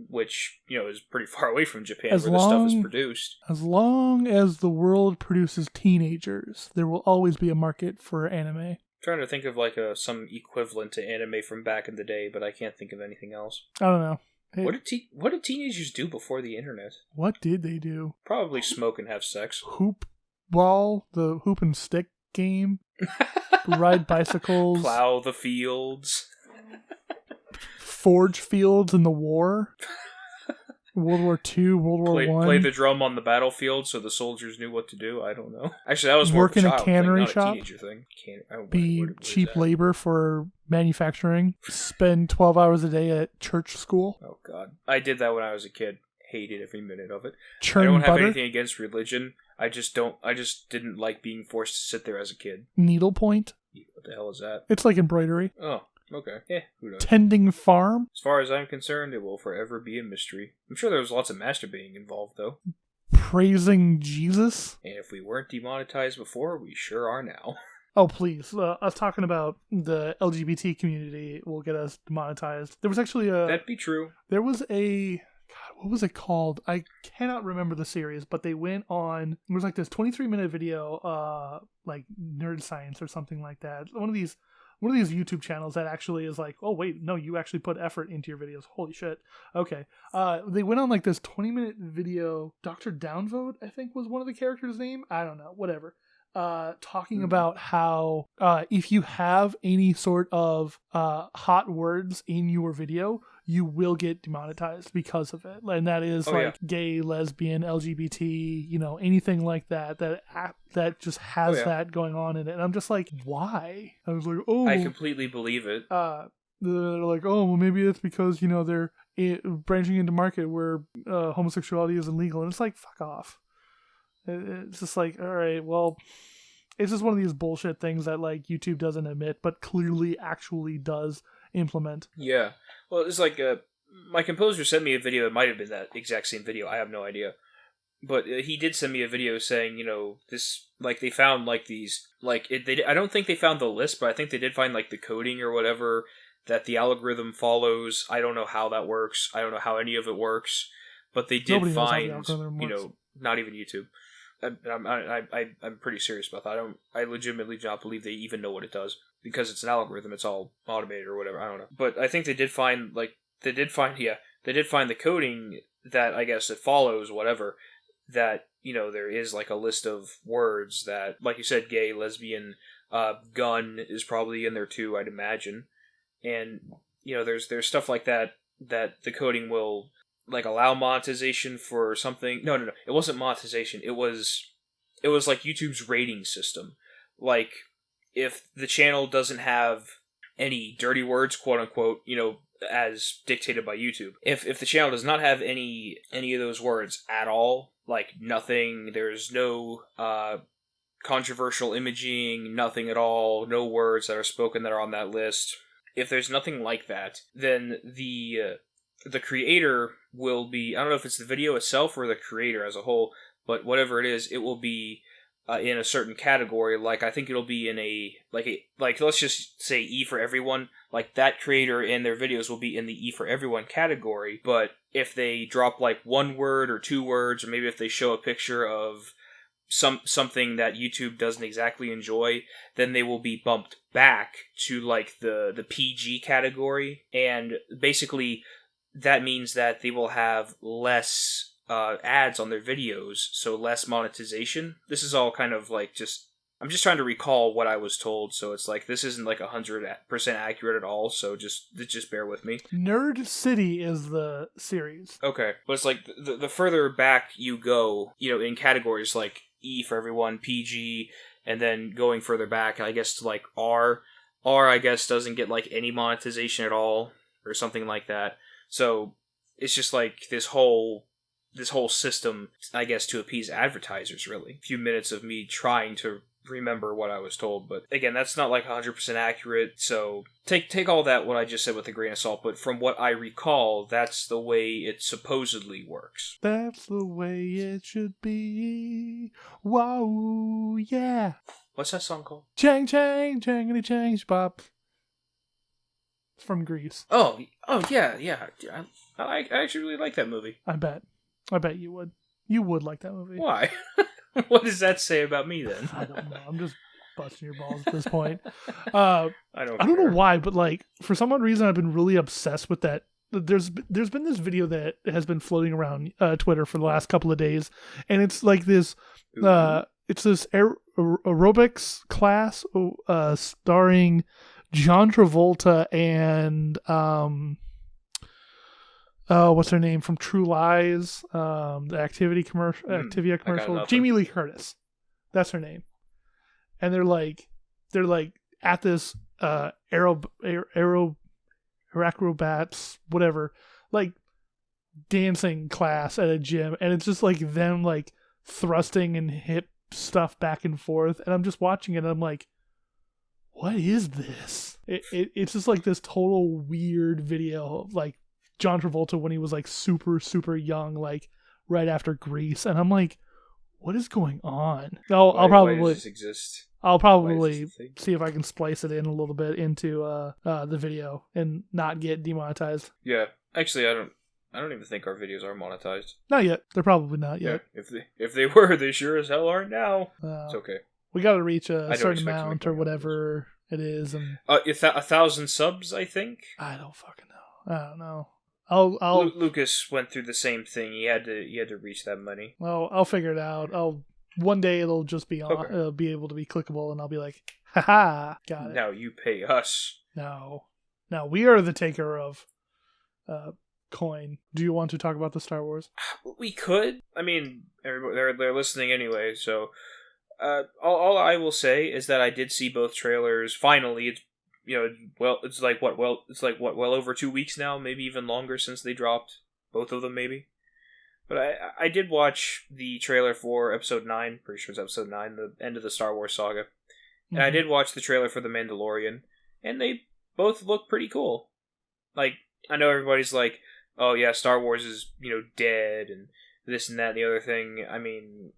which is pretty far away from Japan where this stuff is produced. As long as the world produces teenagers, there will always be a market for anime. Trying to think of like some equivalent to anime from back in the day, but I can't think of anything else. I don't know. What did teenagers do before the internet? What did they do? Probably smoke and have sex. Hoop ball, the hoop and stick game. Ride bicycles. Plow the fields. Forge fields in the war. World War II, World War I. Play the drum on the battlefield so the soldiers knew what to do. I don't know. Actually, that was more work in a cannery thing, not shop. A teenager thing. Be cheap labor for manufacturing. Spend 12 hours a day at church school. Oh God, I did that when I was a kid. Hated every minute of it. Churn I don't have butter. anything against religion. I just didn't like being forced to sit there as a kid. Needlepoint. What the hell is that? It's like embroidery. Oh. Okay. Who knows? Tending farm? As far as I'm concerned, it will forever be a mystery. I'm sure there was lots of masturbating involved, though. Praising Jesus? And if we weren't demonetized before, we sure are now. Oh, please. Us talking about the LGBT community will get us demonetized. There was actually That'd be true. There was a... God, what was it called? I cannot remember the series, but they went on... It was like this 23-minute video, like Nerd Science or something like that. One of these YouTube channels that actually is like, oh wait, no, you actually put effort into your videos. Holy shit. Okay. They went on like this 20-minute video. Dr. Downvote, I think, was one of the characters' name. I don't know. Whatever. Talking about how if you have any sort of hot words in your video, you will get demonetized because of it. And that is gay, lesbian, LGBT, anything like that that just has that going on in it. And I'm just like, why? I was like, oh. I completely believe it. They're like, oh, well, maybe it's because, they're branching into market where homosexuality is illegal. And it's like, fuck off. It's just like, all right, well, it's just one of these bullshit things that like YouTube doesn't admit, but clearly actually does implement. Yeah. Well, it's like my composer sent me a video. It might have been that exact same video. I have no idea. But he did send me a video saying, this, like, they found, like, these, like, I don't think they found the list, but I think they did find, like, the coding or whatever that the algorithm follows. I don't know how that works. I don't know how any of it works. But they did find, not even YouTube. I'm pretty serious about that. I legitimately do not believe they even know what it does because it's an algorithm. It's all automated or whatever. I don't know. But I think they did find the coding that I guess it follows whatever that there is like a list of words that, like you said, gay, lesbian, gun is probably in there too. I'd imagine, and there's stuff like that the coding will. Like allow monetization for something. No. It wasn't monetization. It was like YouTube's rating system. Like if the channel doesn't have any dirty words, quote unquote, as dictated by YouTube. If the channel does not have any of those words at all, like nothing, there's no controversial imaging, nothing at all, no words that are spoken that are on that list. If there's nothing like that, then the creator will be, I don't know if it's the video itself or the creator as a whole, but whatever it is, it will be in a certain category. Like, I think it'll be in like let's just say E for Everyone. Like, that creator and their videos will be in the E for Everyone category. But if they drop like 1 word or 2 words, or maybe if they show a picture of something that YouTube doesn't exactly enjoy, then they will be bumped back to like the PG category. And basically that means that they will have less ads on their videos, so less monetization. This is all kind of like I'm just trying to recall what I was told, so it's like this isn't like 100% accurate at all, so just bear with me. Nerd City is the series. Okay, but it's like the further back you go, in categories like E for Everyone, PG, and then going further back, I guess to like R, I guess doesn't get like any monetization at all, or something like that. So it's just like this whole system, I guess, to appease advertisers, really. A few minutes of me trying to remember what I was told, but again, that's not like 100% accurate, so take all that what I just said with a grain of salt, but from what I recall, that's the way it supposedly works. That's the way it should be. Wow, yeah. What's that song called? Chang Chang, Changity Change Bop. It's from Greece. Oh yeah. I actually really like that movie. I bet you would. You would like that movie. Why? What does that say about me then? I don't know. I'm just busting your balls at this point. I don't care. know why, but like for some odd reason, I've been really obsessed with that. There's been this video that has been floating around Twitter for the last couple of days, and it's like this. It's this aerobics class starring John Travolta and what's her name from True Lies, the Activia commercial, Jamie Lee Curtis, that's her name, and they're like at this acrobats whatever, like dancing class at a gym, and it's just like them like thrusting and hip stuff back and forth, and I'm just watching it and I'm like, what is this? It's just like this total weird video of like John Travolta when he was like super, super young, like right after Grease. And I'm like, what is going on? I'll probably why does this exist? I'll probably see if I can splice it in a little bit into the video and not get demonetized. Yeah. Actually, I don't even think our videos are monetized. Not yet. They're probably not yet. Yeah, if they were, they sure as hell aren't now. It's okay. We got to reach a certain amount or whatever it is, and 1,000 subs, I think. I don't fucking know. I don't know. I'll Lucas went through the same thing. He had to reach that money. Well, I'll figure it out. One day it'll just be on. Okay. It'll be able to be clickable, and I'll be like, haha, got it. Now you pay us. No, we are the taker of coin. Do you want to talk about the Star Wars? We could. I mean, they're listening anyway, so. All I will say is that I did see both trailers. Finally, it's well over 2 weeks now, maybe even longer since they dropped both of them, maybe. But I did watch the trailer for Episode 9. Pretty sure it's Episode 9, the end of the Star Wars saga. Mm-hmm. And I did watch the trailer for The Mandalorian, and they both look pretty cool. Like, I know everybody's like, oh yeah, Star Wars is dead and this and that and the other thing. I mean,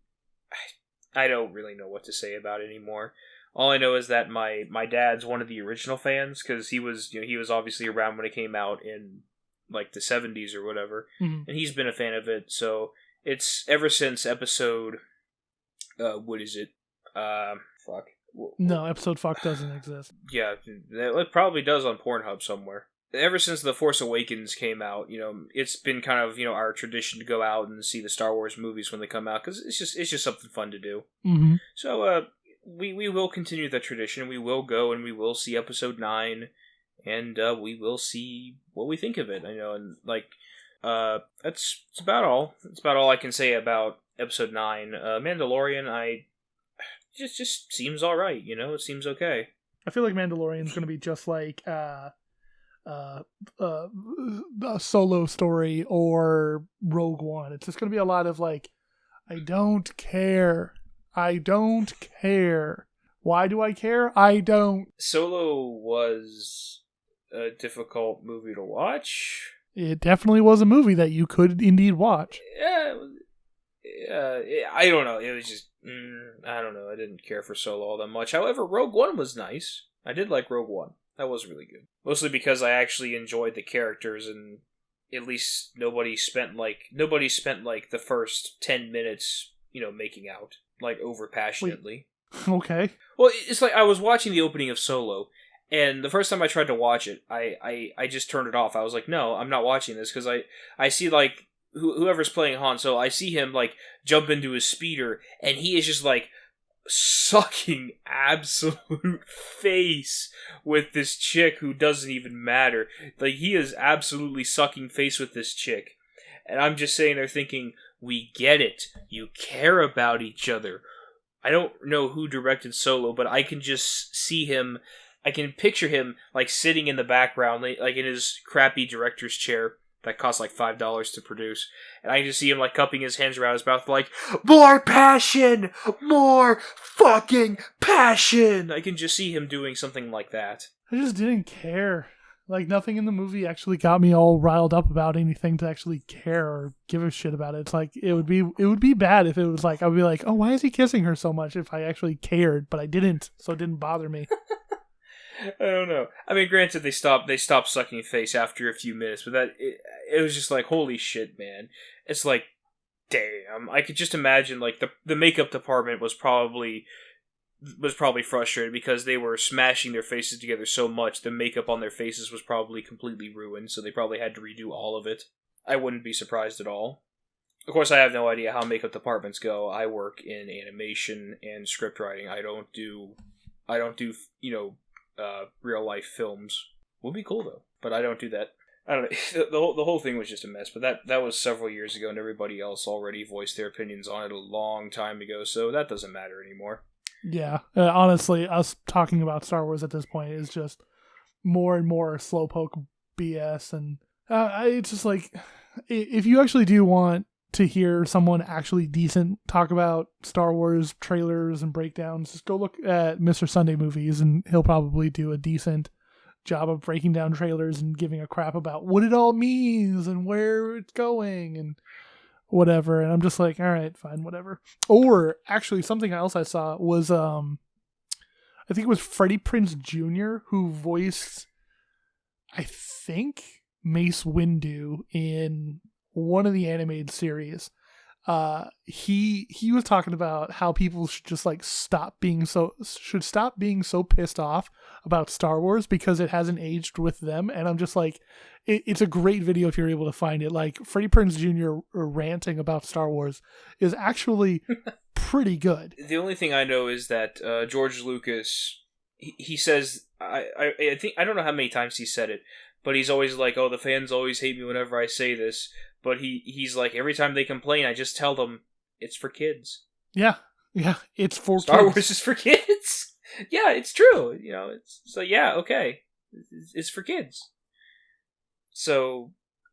I don't really know what to say about it anymore. All I know is that my dad's one of the original fans, because he was obviously around when it came out in like the 70s or whatever, mm-hmm. and he's been a fan of it. So it's ever since episode, what is it? Fuck. No, episode fuck doesn't exist. Yeah, it probably does on Pornhub somewhere. Ever since The Force Awakens came out, it's been kind of, our tradition to go out and see the Star Wars movies when they come out, because it's just something fun to do. Mm-hmm. So, we will continue that tradition. We will go and we will see Episode 9, and we will see what we think of it. And that's about all. That's about all I can say about Episode 9. Mandalorian, just seems alright, it seems okay. I feel like Mandalorian's going to be just like a Solo story or Rogue One. It's just going to be a lot of like, I don't care. Why do I care? I don't. Solo was a difficult movie to watch. It definitely was a movie that you could indeed watch. Yeah, I don't know. It was just, I don't know. I didn't care for Solo all that much. However, Rogue One was nice. I did like Rogue One. That was really good. Mostly because I actually enjoyed the characters, and at least nobody spent like the first 10 minutes, making out like over passionately. Okay. Well, it's like I was watching the opening of Solo, and the first time I tried to watch it, I just turned it off. I was like, no, I'm not watching this, because I see like whoever's playing Han Solo, I see him like jump into his speeder, and he is just like sucking absolute face with this chick who doesn't even matter. Like, he is absolutely sucking face with this chick, and I'm just sitting there thinking, we get it, you care about each other. I don't know who directed Solo, but I can just see him, I can picture him like sitting in the background, like in his crappy director's chair that costs like $5 to produce, and I can just see him like cupping his hands around his mouth like, more passion! More fucking passion! I can just see him doing something like that. I just didn't care. Like, nothing in the movie actually got me all riled up about anything to actually care or give a shit about it. It's like, it would be bad if it was like, I would be like, oh, why is he kissing her so much, if I actually cared, but I didn't, so it didn't bother me. I don't know. I mean, granted, they stopped sucking face after a few minutes, but it was just like, holy shit, man. It's like, damn. I could just imagine, like, the makeup department was probably frustrated because they were smashing their faces together so much. The makeup on their faces was probably completely ruined, so they probably had to redo all of it. I wouldn't be surprised at all. Of course, I have no idea how makeup departments go. I work in animation and script writing. I don't do real life films. Would be cool though, but I don't do that. I don't know. The whole thing was just a mess, but that was several years ago, and everybody else already voiced their opinions on it a long time ago, so that doesn't matter anymore. Yeah, honestly, us talking about Star Wars at this point is just more and more slowpoke BS, and it's just like, if you actually do want to hear someone actually decent talk about Star Wars trailers and breakdowns, just go look at Mr. Sunday Movies, and he'll probably do a decent job of breaking down trailers and giving a crap about what it all means and where it's going and whatever. And I'm just like, all right, fine, whatever. Or actually, something else I saw was I think it was Freddie Prinze Jr. who voiced, I think, Mace Windu in one of the animated series. He was talking about how people should just like stop being so pissed off about Star Wars because it hasn't aged with them. And I'm just like, it's a great video if you're able to find it. Like, Freddie Prinze Jr. ranting about Star Wars is actually pretty good. The only thing I know is that George Lucas, he says, I think, I don't know how many times he said it, but he's always like, oh, the fans always hate me whenever I say this. But he's like, every time they complain, I just tell them it's for kids. Yeah, it's for Star kids. Wars is for kids. Yeah, it's true. It's like, yeah, okay, it's for kids. So,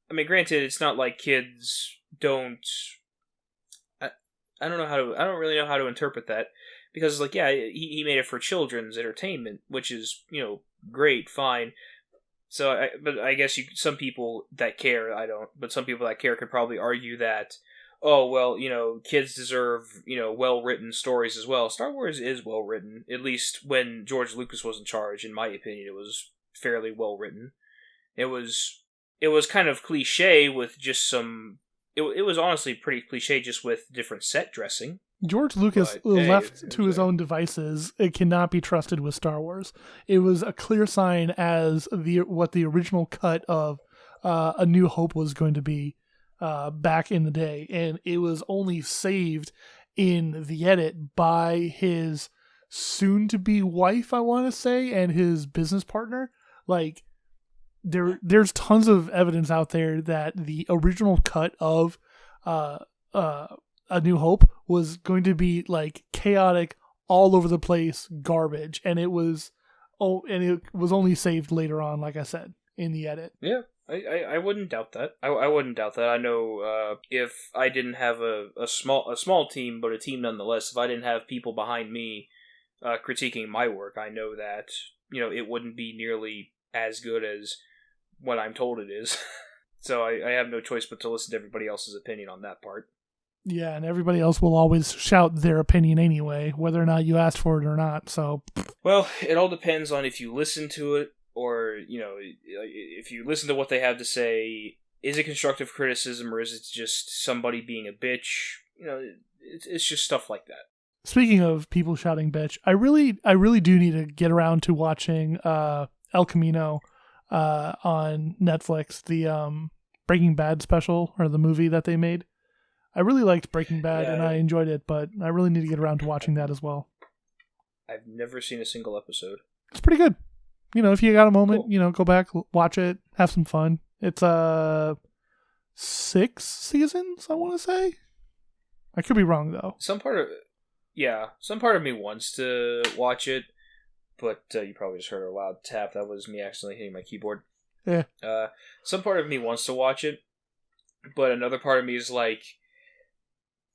I mean, granted, it's not like kids don't. I don't really know how to interpret that, because it's like, yeah, he made it for children's entertainment, which is great, fine. So, but I guess some people that care, I don't, but some people that care could probably argue that, oh, well, kids deserve, well-written stories as well. Star Wars is well-written, at least when George Lucas was in charge. In my opinion, it was fairly well-written. It was kind of cliche with just some, it was honestly pretty cliche just with different set dressing. George Lucas, left to his own devices, it cannot be trusted with Star Wars. It was a clear sign as what the original cut of A New Hope was going to be back in the day, and it was only saved in the edit by his soon-to-be wife, I want to say, and his business partner. Like, there's tons of evidence out there that the original cut of A New Hope was going to be like chaotic, all over the place garbage, and it was only saved later on, like I said, in the edit. Yeah, I wouldn't doubt that. I wouldn't doubt that. I know if I didn't have a small team, but a team nonetheless, if I didn't have people behind me critiquing my work, I know that it wouldn't be nearly as good as what I'm told it is. So I have no choice but to listen to everybody else's opinion on that part. Yeah, and everybody else will always shout their opinion anyway, whether or not you asked for it or not. So, well, it all depends on if you listen to it, or if you listen to what they have to say. Is it constructive criticism, or is it just somebody being a bitch? It's just stuff like that. Speaking of people shouting bitch, I really do need to get around to watching El Camino on Netflix, the Breaking Bad special, or the movie that they made. I really liked Breaking Bad, and I enjoyed it, but I really need to get around to watching that as well. I've never seen a single episode. It's pretty good. If you got a moment, Cool. Go back, watch it, have some fun. It's 6 seasons, I want to say. I could be wrong, though. Some part of me wants to watch it, but you probably just heard a loud tap. That was me accidentally hitting my keyboard. Yeah. Some part of me wants to watch it, but another part of me is like,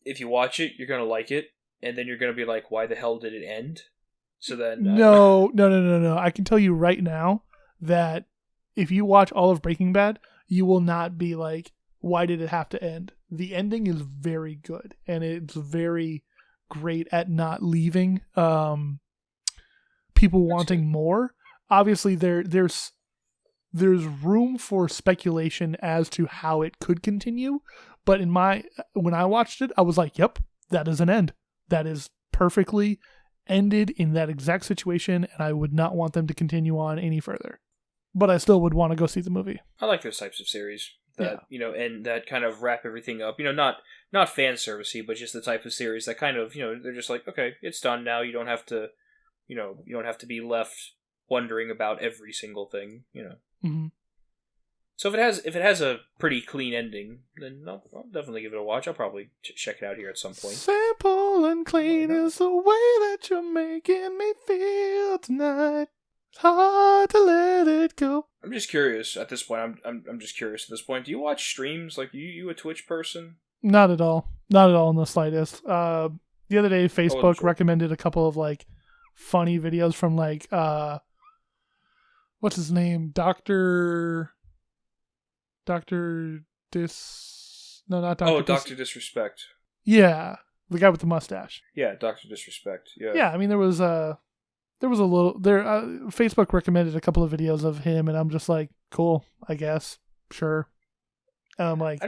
if you watch it, you're going to like it, and then you're going to be like, why the hell did it end? So then... No. I can tell you right now that if you watch all of Breaking Bad, you will not be like, why did it have to end? The ending is very good, and it's very great at not leaving people wanting more. Obviously, there's room for speculation as to how it could continue, but when I watched it, I was like, yep, that is an end. That is perfectly ended in that exact situation, and I would not want them to continue on any further. But I still would want to go see the movie. I like those types of series that, and that kind of wrap everything up. Not fan servicey, but just the type of series that kind of, they're just like, okay, it's done now. You don't have to, you don't have to be left wondering about every single thing, Mm-hmm. So if it has a pretty clean ending, then I'll definitely give it a watch. I'll probably check it out here at some point. Simple and clean is the way that you're making me feel tonight. It's hard to let it go. I'm just curious at this point. I'm just curious at this point. Do you watch streams? Like, you a Twitch person? Not at all. Not at all in the slightest. The other day, Facebook recommended a couple of funny videos from what's his name? Dr. Dr. Disrespect. Yeah, the guy with the mustache. Yeah, Dr. Disrespect. Yeah. Yeah, I mean there was a little there. Facebook recommended a couple of videos of him, and I'm just like, cool, I guess, sure. And I'm like,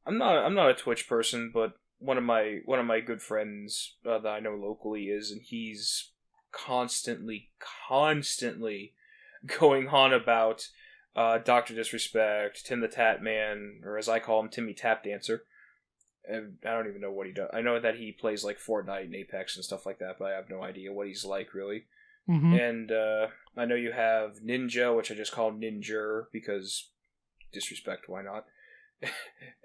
I'm not a Twitch person, but one of my good friends that I know locally is, and he's constantly going on about Dr. Disrespect, Tim the Tat Man, or as I call him, Timmy Tap Dancer. And I don't even know what he does. I know that he plays Fortnite and Apex and stuff like that, but I have no idea what he's like, really. mm-hmm. And I know you have Ninja, which I just call Ninja because disrespect, why not?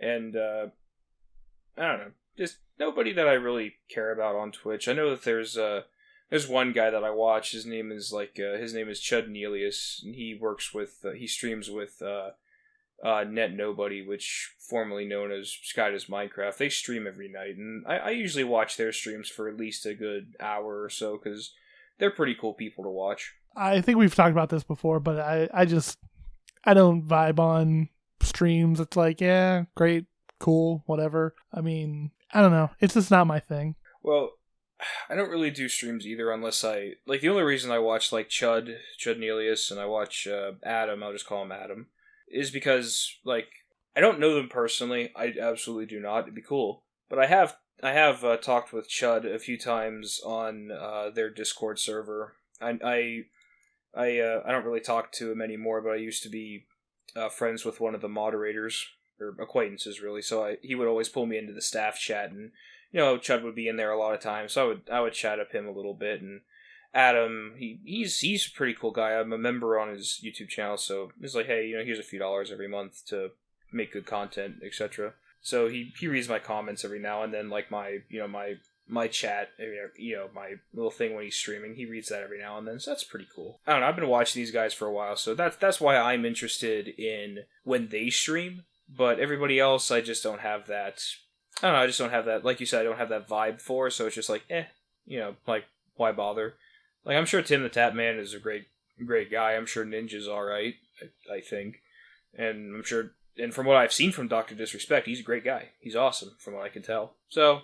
And I don't know, just nobody that I really care about on Twitch. I know that there's one guy that I watch. His name is Chud Nelius, and he streams with Net Nobody, which formerly known as Sky Does Minecraft. They stream every night, and I usually watch their streams for at least a good hour or so because they're pretty cool people to watch. I think we've talked about this before, but I don't vibe on streams. It's like, yeah, great, cool, whatever. I mean, I don't know. It's just not my thing. Well, I don't really do streams either unless the only reason I watch Chud Nelius, and I watch Adam, I'll just call him Adam, is because I don't know them personally. I absolutely do not. It'd be cool, but I have talked with Chud a few times on their Discord server. I don't really talk to him anymore, but I used to be friends with one of the moderators, or acquaintances really. So he would always pull me into the staff chat, and Chud would be in there a lot of times. So I would chat up him a little bit. And Adam, he's a pretty cool guy. I'm a member on his YouTube channel, so it's like, hey, here's a few dollars every month to make good content, etc. So he reads my comments every now and then, my chat, my little thing when he's streaming. He reads that every now and then, so that's pretty cool. I don't know. I've been watching these guys for a while, so that's why I'm interested in when they stream. But everybody else, I just don't have that. I don't know. I just don't have that. Like you said, I don't have that vibe for. So it's just why bother? I'm sure Tim the Tap Man is a great guy. I'm sure Ninja's all right. I think, and I'm sure And from what I've seen from Dr. Disrespect, he's a great guy. He's awesome, from what I can tell. So,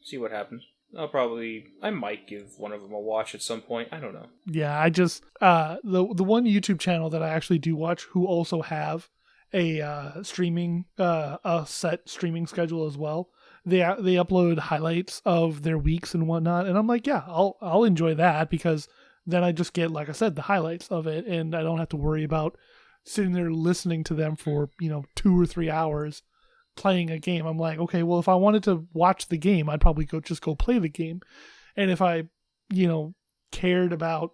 see what happens. I might give one of them a watch at some point. I don't know. Yeah, I just, the one YouTube channel that I actually do watch, who also have a set streaming schedule as well. They upload highlights of their weeks and whatnot, and I'm like, yeah, I'll enjoy that, because then I just get, like I said, the highlights of it, and I don't have to worry about sitting there listening to them for 2 or 3 hours playing a game. I'm like, okay, well, if I wanted to watch the game, I'd probably go play the game, and if I cared about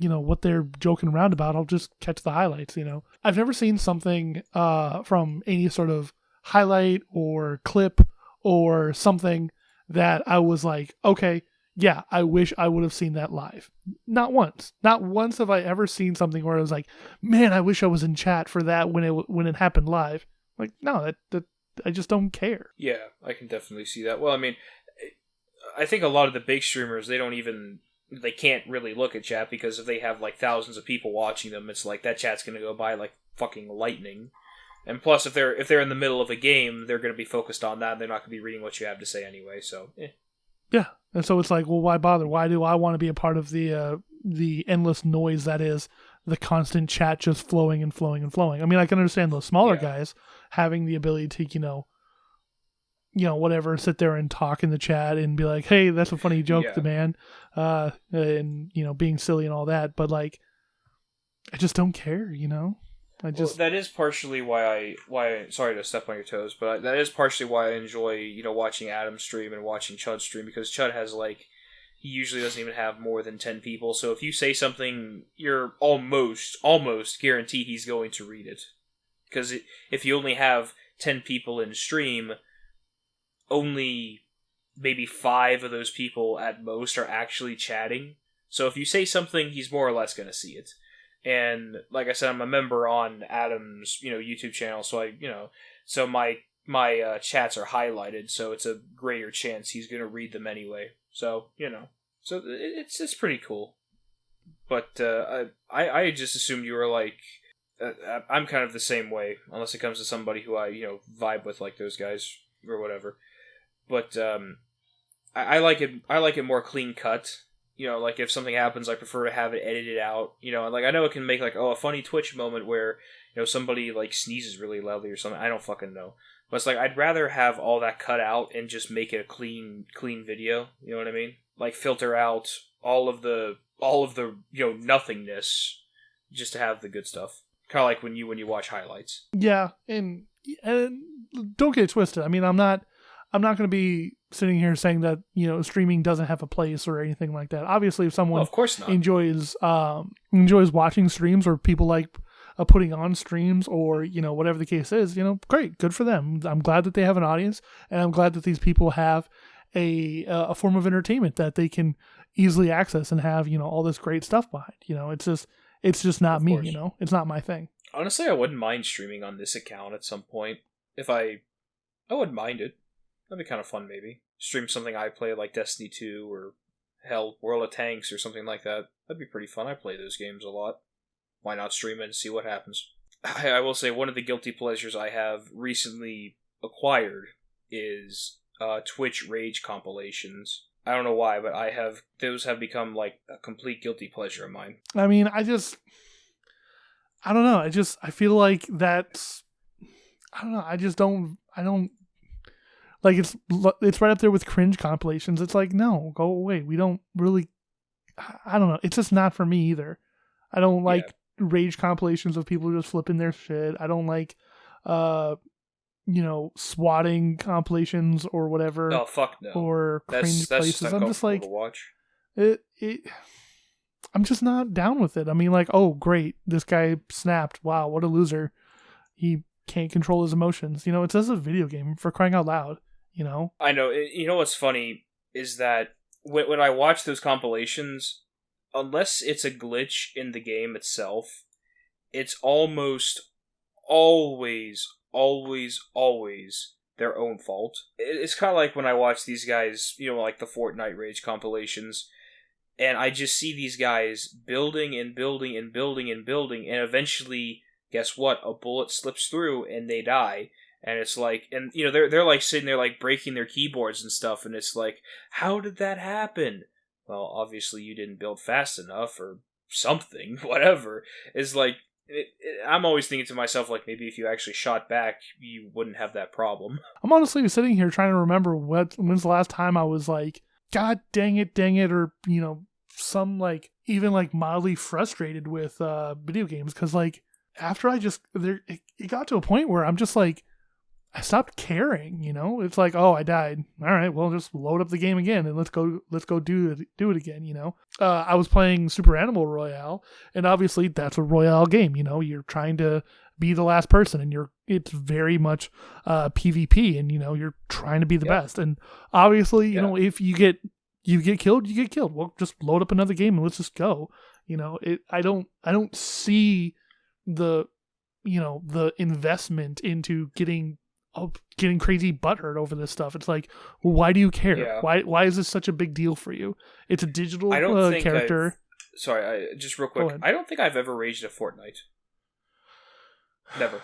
what they're joking around about, I'll just catch the highlights. I've never seen something from any sort of highlight or clip or something that I was like, okay, yeah, I wish I would have seen that live. Not once have I ever seen something where I was like, man, I wish I was in chat for that when it happened live. Like, no, that I just don't care. Yeah, I can definitely see that. Well, I mean, I think a lot of the big streamers, they can't really look at chat, because if they have like thousands of people watching them, it's like that chat's going to go by like fucking lightning. And plus, if they're in the middle of a game, they're going to be focused on that, and they're not going to be reading what you have to say anyway. So, yeah, and so it's like, well, why bother? Why do I want to be a part of the endless noise that is the constant chat just flowing and flowing and flowing? I mean, I can understand those smaller guys having the ability to whatever, sit there and talk in the chat and be like, hey, that's a funny joke, the man, and being silly and all that. But like, I just don't care, that is partially why sorry to step on your toes, but that is partially why I enjoy watching Adam stream and watching Chud stream, because Chud has he usually doesn't even have more than 10 people, so if you say something, you're almost guaranteed he's going to read it. Because if you only have 10 people in stream, only maybe 5 of those people at most are actually chatting. So if you say something, he's more or less going to see it. And like I said, I'm a member on Adam's YouTube channel, so so my chats are highlighted, so it's a greater chance he's going to read them anyway. So so it's pretty cool. But I just assumed you were like, I'm kind of the same way, unless it comes to somebody who I vibe with, like those guys or whatever. But I like it more clean cut. Like if something happens, I prefer to have it edited out. Like I know it can make like a funny Twitch moment where somebody like sneezes really loudly or something. I don't fucking know. But it's like I'd rather have all that cut out and just make it a clean video. You know what I mean? Like filter out all of the nothingness just to have the good stuff. Kind of like when you watch highlights. Yeah, and don't get it twisted. I mean, I'm not going to be sitting here saying that streaming doesn't have a place or anything like that. Obviously, if someone of course not. enjoys watching streams, or people like putting on streams, or whatever the case is, great, good for them. I'm glad that they have an audience, and I'm glad that these people have a form of entertainment that they can easily access and have all this great stuff behind. It's just not me. It's not my thing. Honestly, I wouldn't mind streaming on this account at some point. If I wouldn't mind it. That'd be kind of fun, maybe. Stream something I play, like Destiny 2, or hell, World of Tanks, or something like that. That'd be pretty fun. I play those games a lot. Why not stream it and see what happens? I will say, one of the guilty pleasures I have recently acquired is Twitch Rage compilations. I don't know why, but those have become like a complete guilty pleasure of mine. I mean, I don't know. I feel like that's, I don't know. I don't, like, it's right up there with cringe compilations. It's like, no, go away. We don't really, I don't know. It's just not for me either. I don't like rage compilations of people just flipping their shit. I don't like, swatting compilations or whatever. Oh, fuck no. Or cringe places. I'm just like, to watch. I'm just not down with it. I mean, like, oh, great, this guy snapped. Wow, what a loser. He can't control his emotions. It's just a video game, for crying out loud. I know. What's funny is that when I watch those compilations, unless it's a glitch in the game itself, it's almost always their own fault. It's kind of like when I watch these guys, like the Fortnite Rage compilations, and I just see these guys building and building and building and building, and eventually guess what? A bullet slips through and they die. And it's like, and you know, they're like sitting there like breaking their keyboards and stuff, and it's like, how did that happen? Well, obviously you didn't build fast enough or something, whatever. It's like, I'm always thinking to myself, like, maybe if you actually shot back, you wouldn't have that problem. I'm honestly sitting here trying to remember when's the last time I was like, God dang it, or, you know, some like, even like mildly frustrated with video games. Cause like, after it got to a point where I'm just like, I stopped caring, you know? It's like, oh, I died. All right, well, just load up the game again and let's go do it again, you know? I was playing Super Animal Royale, and obviously that's a Royale game, you know? You're trying to be the last person, and it's very much PvP, and, you know, you're trying to be the best. And obviously, you know, if you get killed, you get killed. Well, just load up another game and let's just go. You know, I don't see the, you know, the investment into getting crazy butthurt over this stuff. It's like, why do you care? Yeah. Why is this such a big deal for you? It's a digital character. Just real quick. I don't think I've ever raged at Fortnite. Never.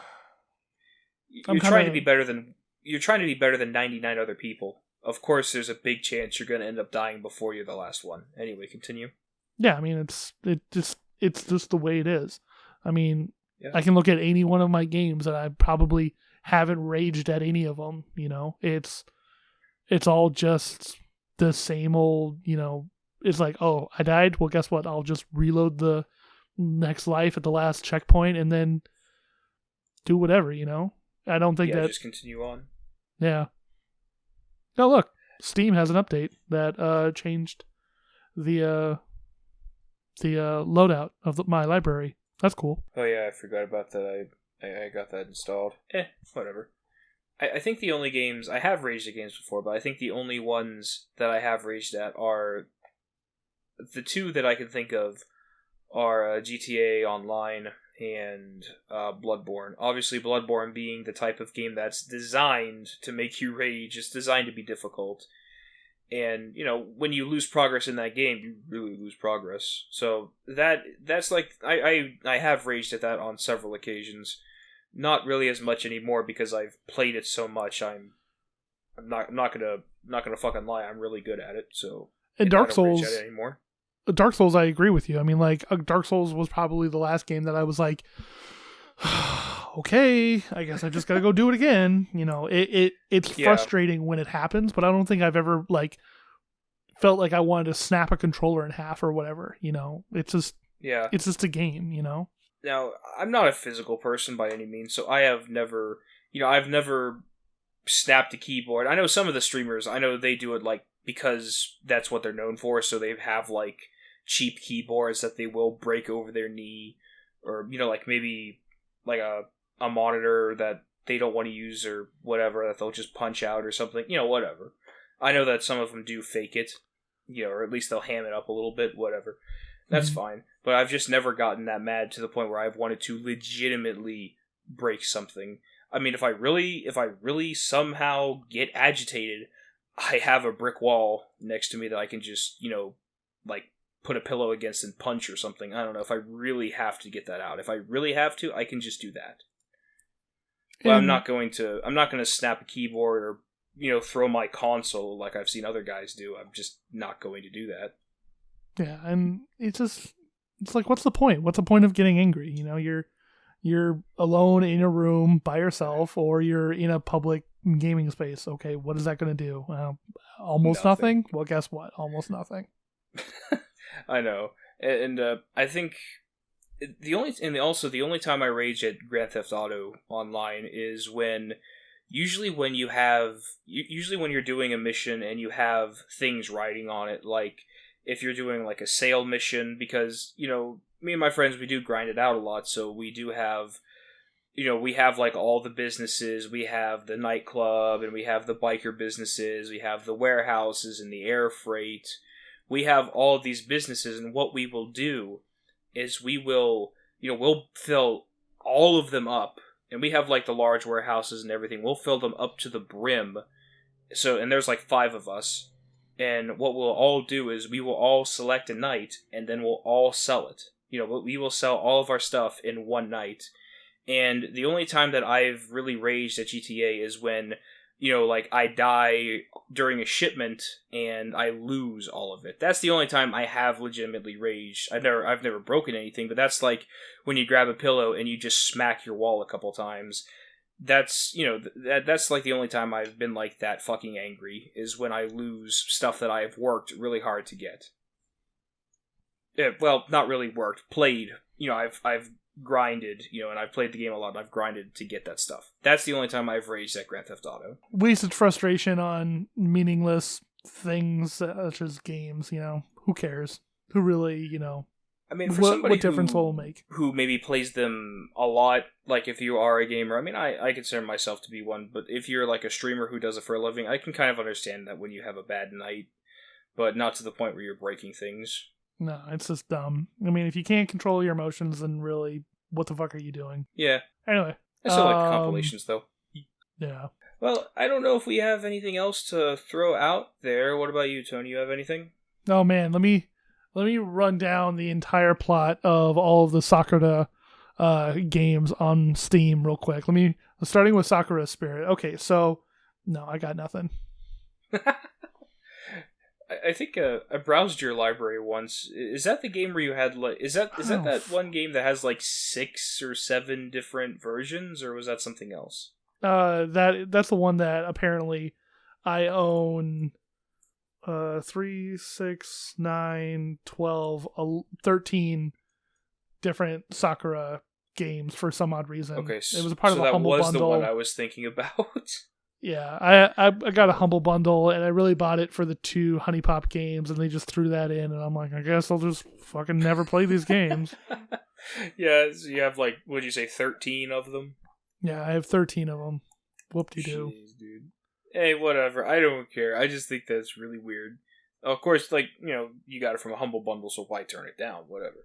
You're trying to be better than 99 other people. Of course, there's a big chance you're going to end up dying before you're the last one. Anyway, continue. Yeah, I mean, it's just the way it is. I mean, I can look at any one of my games and I probably haven't raged at any of them. You know, it's all just the same old, you know, it's like, oh, I died. Well, guess what? I'll just reload the next life at the last checkpoint and then do whatever, you know? I don't think that... just continue on. Yeah. Oh, look. Steam has an update that changed the loadout of my library. That's cool. Oh, yeah, I forgot about that. I got that installed. Whatever. I think the only games... I have raged at games before, but I think the only ones that I have raged at are... The two that I can think of are GTA Online and Bloodborne. Obviously, Bloodborne being the type of game that's designed to make you rage. It's designed to be difficult. And, you know, when you lose progress in that game, you really lose progress. So that's like... I have raged at that on several occasions. Not really as much anymore because I've played it so much. I'm not gonna fucking lie. I'm really good at it. So and Dark I don't rage Souls at it anymore. Dark Souls, I agree with you. I mean, like, Dark Souls was probably the last game that I was like, okay, I guess I just gotta go do it again. You know, it's frustrating when it happens, but I don't think I've ever, like, felt like I wanted to snap a controller in half or whatever, you know? It's just a game, you know? Now, I'm not a physical person by any means, so I've never snapped a keyboard. I know some of the streamers, I know they do it, like, because that's what they're known for, so they have, like, cheap keyboards that they will break over their knee, or, you know, like, maybe, like, a monitor that they don't want to use or whatever, that they'll just punch out or something, you know, whatever. I know that some of them do fake it, you know, or at least they'll ham it up a little bit, whatever. That's fine. But I've just never gotten that mad to the point where I've wanted to legitimately break something. I mean, if I really somehow get agitated, I have a brick wall next to me that I can just, you know, like, put a pillow against and punch or something. I don't know. If I really have to get that out. If I really have to, I can just do that. But I'm not going to snap a keyboard or, you know, throw my console like I've seen other guys do. I'm just not going to do that. Yeah, and it's like, what's the point? What's the point of getting angry? You know, you're alone in a room by yourself, or you're in a public gaming space. Okay, what is that going to do? Almost nothing. Well, guess what? Almost nothing. I know, and I think the only time I rage at Grand Theft Auto Online is usually when you're doing a mission and you have things writing on it, like if you're doing like a sale mission, because, you know, me and my friends, we do grind it out a lot, so we do have, you know, we have like all the businesses, we have the nightclub, and we have the biker businesses, we have the warehouses and the air freight. We have all of these businesses, and what we will do is we'll fill all of them up, and we have like the large warehouses and everything. We'll fill them up to the brim. So, and there's like 5 of us. And what we'll all do is we will all select a night, and then we'll all sell it. You know, we will sell all of our stuff in one night. And the only time that I've really raged at GTA is when, like, I die during a shipment and I lose all of it. That's the only time I have legitimately raged. I've never broken anything, but that's like when you grab a pillow and you just smack your wall a couple times. That's, that's like the only time I've been like that fucking angry, is when I lose stuff that I've worked really hard to get. Well, not really worked, played. I've grinded, and I've played the game a lot, and I've grinded to get that stuff. That's the only time I've raged at Grand Theft Auto. Wasted frustration on meaningless things such as games, who cares? Who really, I mean, for somebody what difference will it make? Who maybe plays them a lot, like if you are a gamer, I mean, I consider myself to be one, but if you're like a streamer who does it for a living, I can kind of understand that when you have a bad night, but not to the point where you're breaking things. No, it's just dumb. I mean, if you can't control your emotions, then really, what the fuck are you doing? Yeah. Anyway. I still like the compilations, though. Yeah. Well, I don't know if we have anything else to throw out there. What about you, Tony? You have anything? Oh, man. Let me run down the entire plot of all of the Sakura games on Steam real quick. Starting with Sakura Spirit. Okay, so, no, I got nothing. I think I browsed your library once. Is that the game where you had like? Is that one game that has like 6 or 7 different versions, or was that something else? That's the one that apparently I own. 3, 6, 9, 12, 13 different Sakura games for some odd reason. Okay, it was a part of a humble bundle. That was the one I was thinking about. Yeah, I got a humble bundle, and I really bought it for the 2 Honey Pop games, and they just threw that in, and I'm like, I guess I'll just fucking never play these games. Yeah, so you have like, what'd you say, 13 of them? Yeah, I have 13 of them. Whoop-de-doo. Jeez, dude. Hey, whatever. I don't care. I just think that's really weird. Of course, like, you got it from a humble bundle, so why turn it down? Whatever.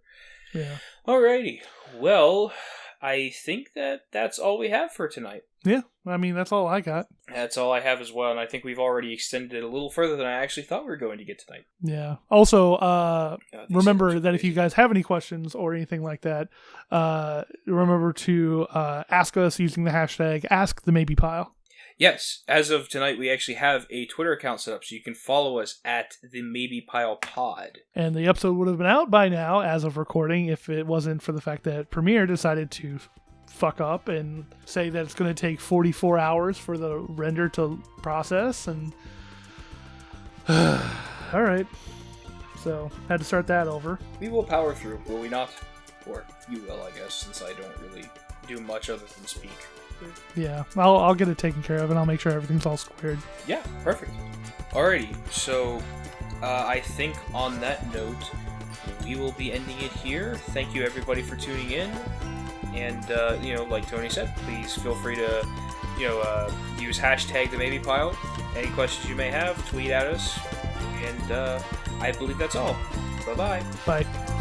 Yeah. Alrighty. Well, I think that's all we have for tonight. Yeah, I mean, that's all I got. That's all I have as well, and I think we've already extended it a little further than I actually thought we were going to get tonight. Yeah. Also, remember that if you guys have any questions or anything like that, remember to ask us using the hashtag #AskTheMaybePile. Yes, as of tonight, we actually have a Twitter account set up, so you can follow us at the Maybe Pile Pod. And the episode would have been out by now, as of recording, if it wasn't for the fact that Premiere decided to fuck up and say that it's going to take 44 hours for the render to process. And all right, so had to start that over. We will power through, will we not? Or you will, I guess, since I don't really do much other than speak. Yeah, I'll get it taken care of, and I'll make sure everything's all squared. Yeah, perfect. Alrighty, so I think on that note, we will be ending it here. Thank you everybody for tuning in, and like Tony said, please feel free to use hashtag the Maybe Pile. Any questions you may have, tweet at us, and I believe that's all. Bye-bye. Bye.